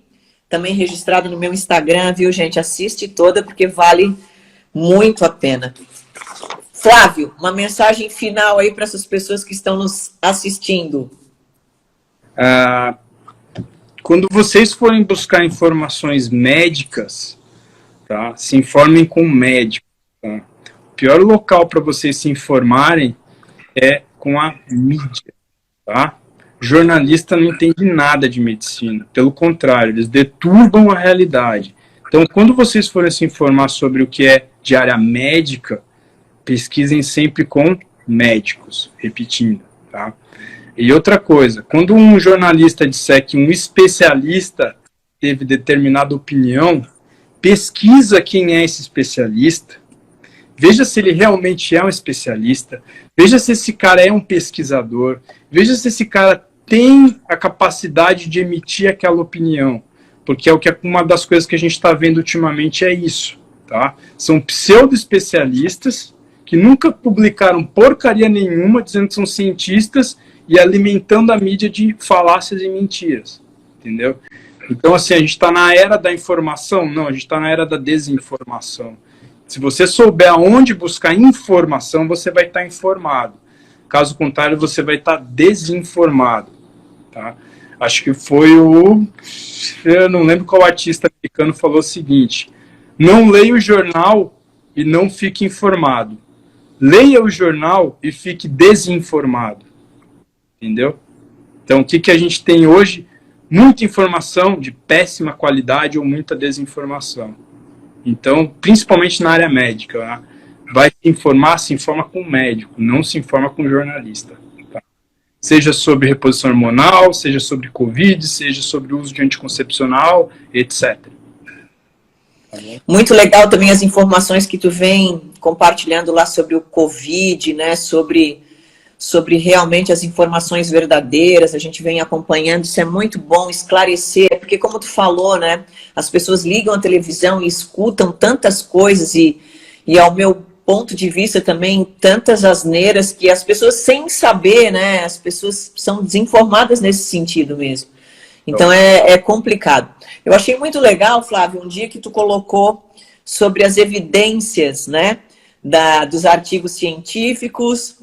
também registrado no meu Instagram, viu, gente? Assiste toda, porque vale muito a pena. Flávio, uma mensagem final aí para essas pessoas que estão nos assistindo. Quando vocês forem buscar informações médicas, tá? Se informem com um médico, tá? O pior local para vocês se informarem é com a mídia, tá? Jornalista não entende nada de medicina, pelo contrário, eles deturbam a realidade. Então, quando vocês forem se informar sobre o que é de área médica, pesquisem sempre com médicos, repetindo, tá? E outra coisa, quando um jornalista disser que um especialista teve determinada opinião, pesquisa quem é esse especialista, veja se ele realmente é um especialista, veja se esse cara é um pesquisador, veja se esse cara tem a capacidade de emitir aquela opinião, porque uma das coisas que a gente está vendo ultimamente é isso, tá? São pseudo-especialistas que nunca publicaram porcaria nenhuma, dizendo que são cientistas e alimentando a mídia de falácias e mentiras, entendeu? Então, assim, a gente está na era da informação? Não, a gente está na era da desinformação. Se você souber aonde buscar informação, você vai estar informado. Caso contrário, você vai estar desinformado. Tá? Acho que foi eu não lembro qual artista americano falou o seguinte: não leia o jornal e não fique informado. Leia o jornal e fique desinformado. Entendeu? Então, o que a gente tem hoje? Muita informação de péssima qualidade ou muita desinformação. Então, principalmente na área médica, né? Vai se informa com o médico, não se informa com o jornalista. Tá? Seja sobre reposição hormonal, seja sobre Covid, seja sobre o uso de anticoncepcional, etc. Muito legal também as informações que tu vem compartilhando lá sobre o Covid, né? Sobre realmente as informações verdadeiras, a gente vem acompanhando, isso é muito bom esclarecer, porque como tu falou, né, as pessoas ligam a televisão e escutam tantas coisas e ao meu ponto de vista também, tantas asneiras que as pessoas sem saber, né, as pessoas são desinformadas nesse sentido mesmo. Então é complicado. Eu achei muito legal, Flávio, um dia que tu colocou sobre as evidências, né, dos artigos científicos,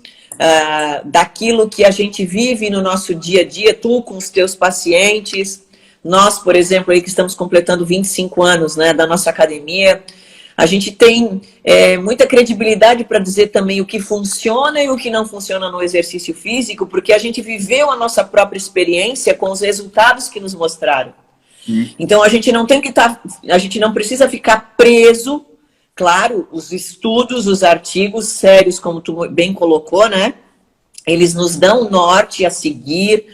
daquilo que a gente vive no nosso dia a dia, tu com os teus pacientes, nós, por exemplo, aí que estamos completando 25 anos, né, da nossa academia, a gente tem muita credibilidade para dizer também o que funciona e o que não funciona no exercício físico, porque a gente viveu a nossa própria experiência com os resultados que nos mostraram. Então a gente não tem que a gente não precisa ficar preso. Claro, os estudos, os artigos sérios, como tu bem colocou, né? Eles nos dão norte a seguir,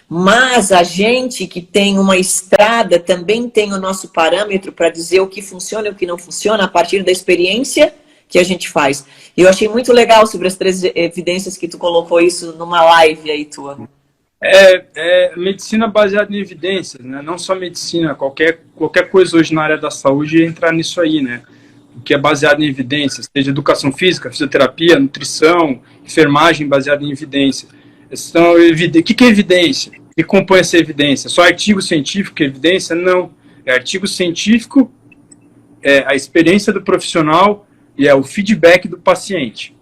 mas a gente que tem uma estrada também tem o nosso parâmetro para dizer o que funciona e o que não funciona a partir da experiência que a gente faz. E eu achei muito legal sobre as 3 evidências que tu colocou isso numa live aí tua. Medicina baseada em evidências, né? Não só medicina, qualquer coisa hoje na área da saúde entrar nisso aí, né? Que é baseado em evidências, seja educação física, fisioterapia, nutrição, enfermagem baseada em evidências. O que é evidência? O que compõe essa evidência? Só artigo científico é evidência? Não. É artigo científico, é a experiência do profissional e é o feedback do paciente.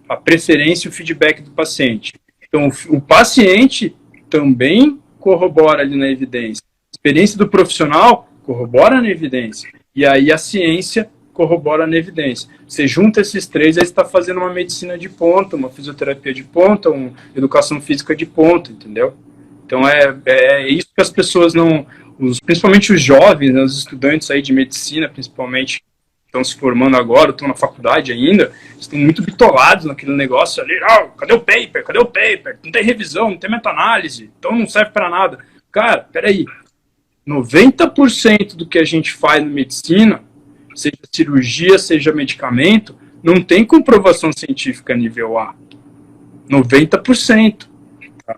A preferência e o feedback do paciente. Então, o paciente também corrobora ali na evidência. A experiência do profissional corrobora na evidência. E aí a ciência corrobora na evidência. Você junta esses 3, aí você está fazendo uma medicina de ponta, uma fisioterapia de ponta, uma educação física de ponta, entendeu? Então é isso que as pessoas não... principalmente os jovens, né, os estudantes aí de medicina, principalmente, estão se formando agora, estão na faculdade ainda, estão muito bitolados naquele negócio ali, cadê o paper? Cadê o paper? Não tem revisão, não tem meta-análise, então não serve para nada. Cara, peraí, 90% do que a gente faz na medicina, seja cirurgia, seja medicamento, não tem comprovação científica nível A. 90%. Tá?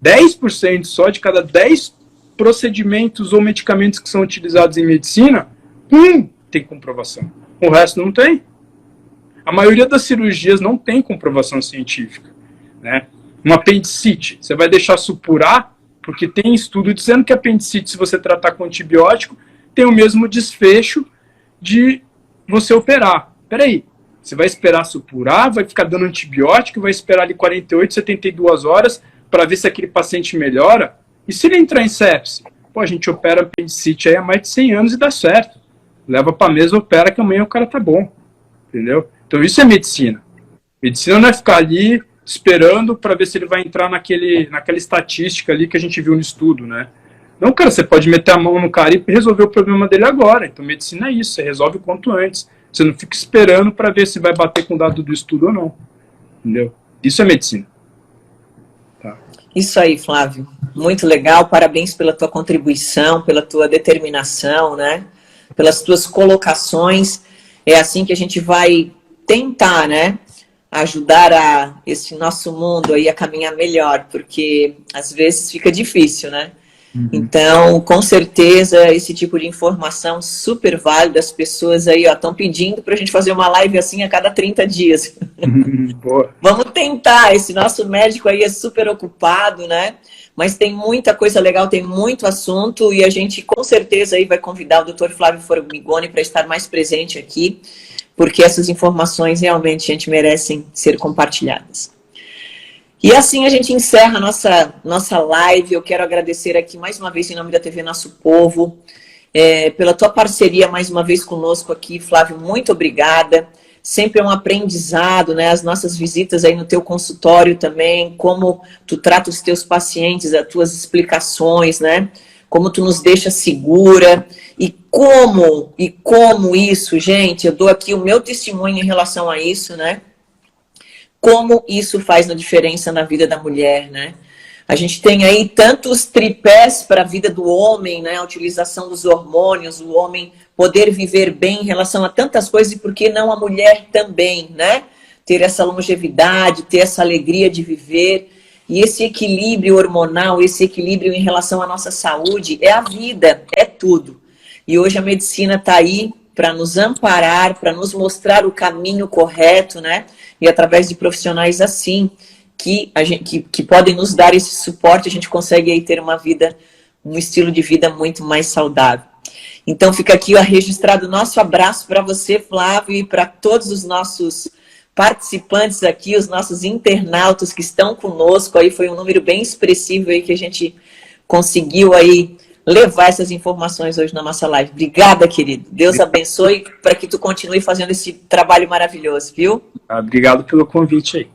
10% só de cada 10 procedimentos ou medicamentos que são utilizados em medicina, tem comprovação. O resto não tem. A maioria das cirurgias não tem comprovação científica. Né? Uma apendicite, você vai deixar supurar, porque tem estudo dizendo que a apendicite, se você tratar com antibiótico, tem o mesmo desfecho de você operar. Peraí, você vai esperar supurar, vai ficar dando antibiótico, vai esperar ali 48, 72 horas para ver se aquele paciente melhora? E se ele entrar em sepse? Pô, a gente opera apendicite aí há mais de 100 anos e dá certo. Leva para a mesa, opera, que amanhã o cara tá bom. Entendeu? Então isso é medicina. Medicina não é ficar ali esperando para ver se ele vai entrar naquela estatística ali que a gente viu no estudo, né? Não, cara, você pode meter a mão no cara e resolver o problema dele agora. Então, medicina é isso, você resolve o quanto antes. Você não fica esperando para ver se vai bater com o dado do estudo ou não. Entendeu? Isso é medicina. Tá. Isso aí, Flávio. Muito legal, parabéns pela tua contribuição, pela tua determinação, né? pelas tuas colocações. É assim que a gente vai tentar, né, ajudar esse nosso mundo aí a caminhar melhor, porque às vezes fica difícil, né? Então, com certeza, esse tipo de informação super válida, as pessoas aí estão pedindo para a gente fazer uma live assim a cada 30 dias. Boa. Vamos tentar, esse nosso médico aí é super ocupado, né? Mas tem muita coisa legal, tem muito assunto e a gente com certeza aí vai convidar o Dr. Flávio Formigoni para estar mais presente aqui, porque essas informações realmente, gente, merecem ser compartilhadas. E assim a gente encerra a nossa live. Eu quero agradecer aqui mais uma vez em nome da TV Nosso Povo, pela tua parceria mais uma vez conosco aqui, Flávio, muito obrigada. Sempre é um aprendizado, né? As nossas visitas aí no teu consultório também, como tu trata os teus pacientes, as tuas explicações, né? Como tu nos deixa segura e como isso, gente, eu dou aqui o meu testemunho em relação a isso, né? Como isso faz a diferença na vida da mulher, né? A gente tem aí tantos tripés para a vida do homem, né? A utilização dos hormônios, o homem poder viver bem em relação a tantas coisas, e por que não a mulher também, né? Ter essa longevidade, ter essa alegria de viver. E esse equilíbrio hormonal, esse equilíbrio em relação à nossa saúde, é a vida, é tudo. E hoje a medicina está aí para nos amparar, para nos mostrar o caminho correto, né? E através de profissionais assim, que podem nos dar esse suporte, a gente consegue aí ter uma vida, um estilo de vida muito mais saudável. Então fica aqui registrado o nosso abraço para você, Flávio, e para todos os nossos participantes aqui, os nossos internautas que estão conosco. Aí foi um número bem expressivo aí que a gente conseguiu aí levar essas informações hoje na nossa live. Obrigada, querido. Deus abençoe para que tu continue fazendo esse trabalho maravilhoso, viu? Obrigado pelo convite aí.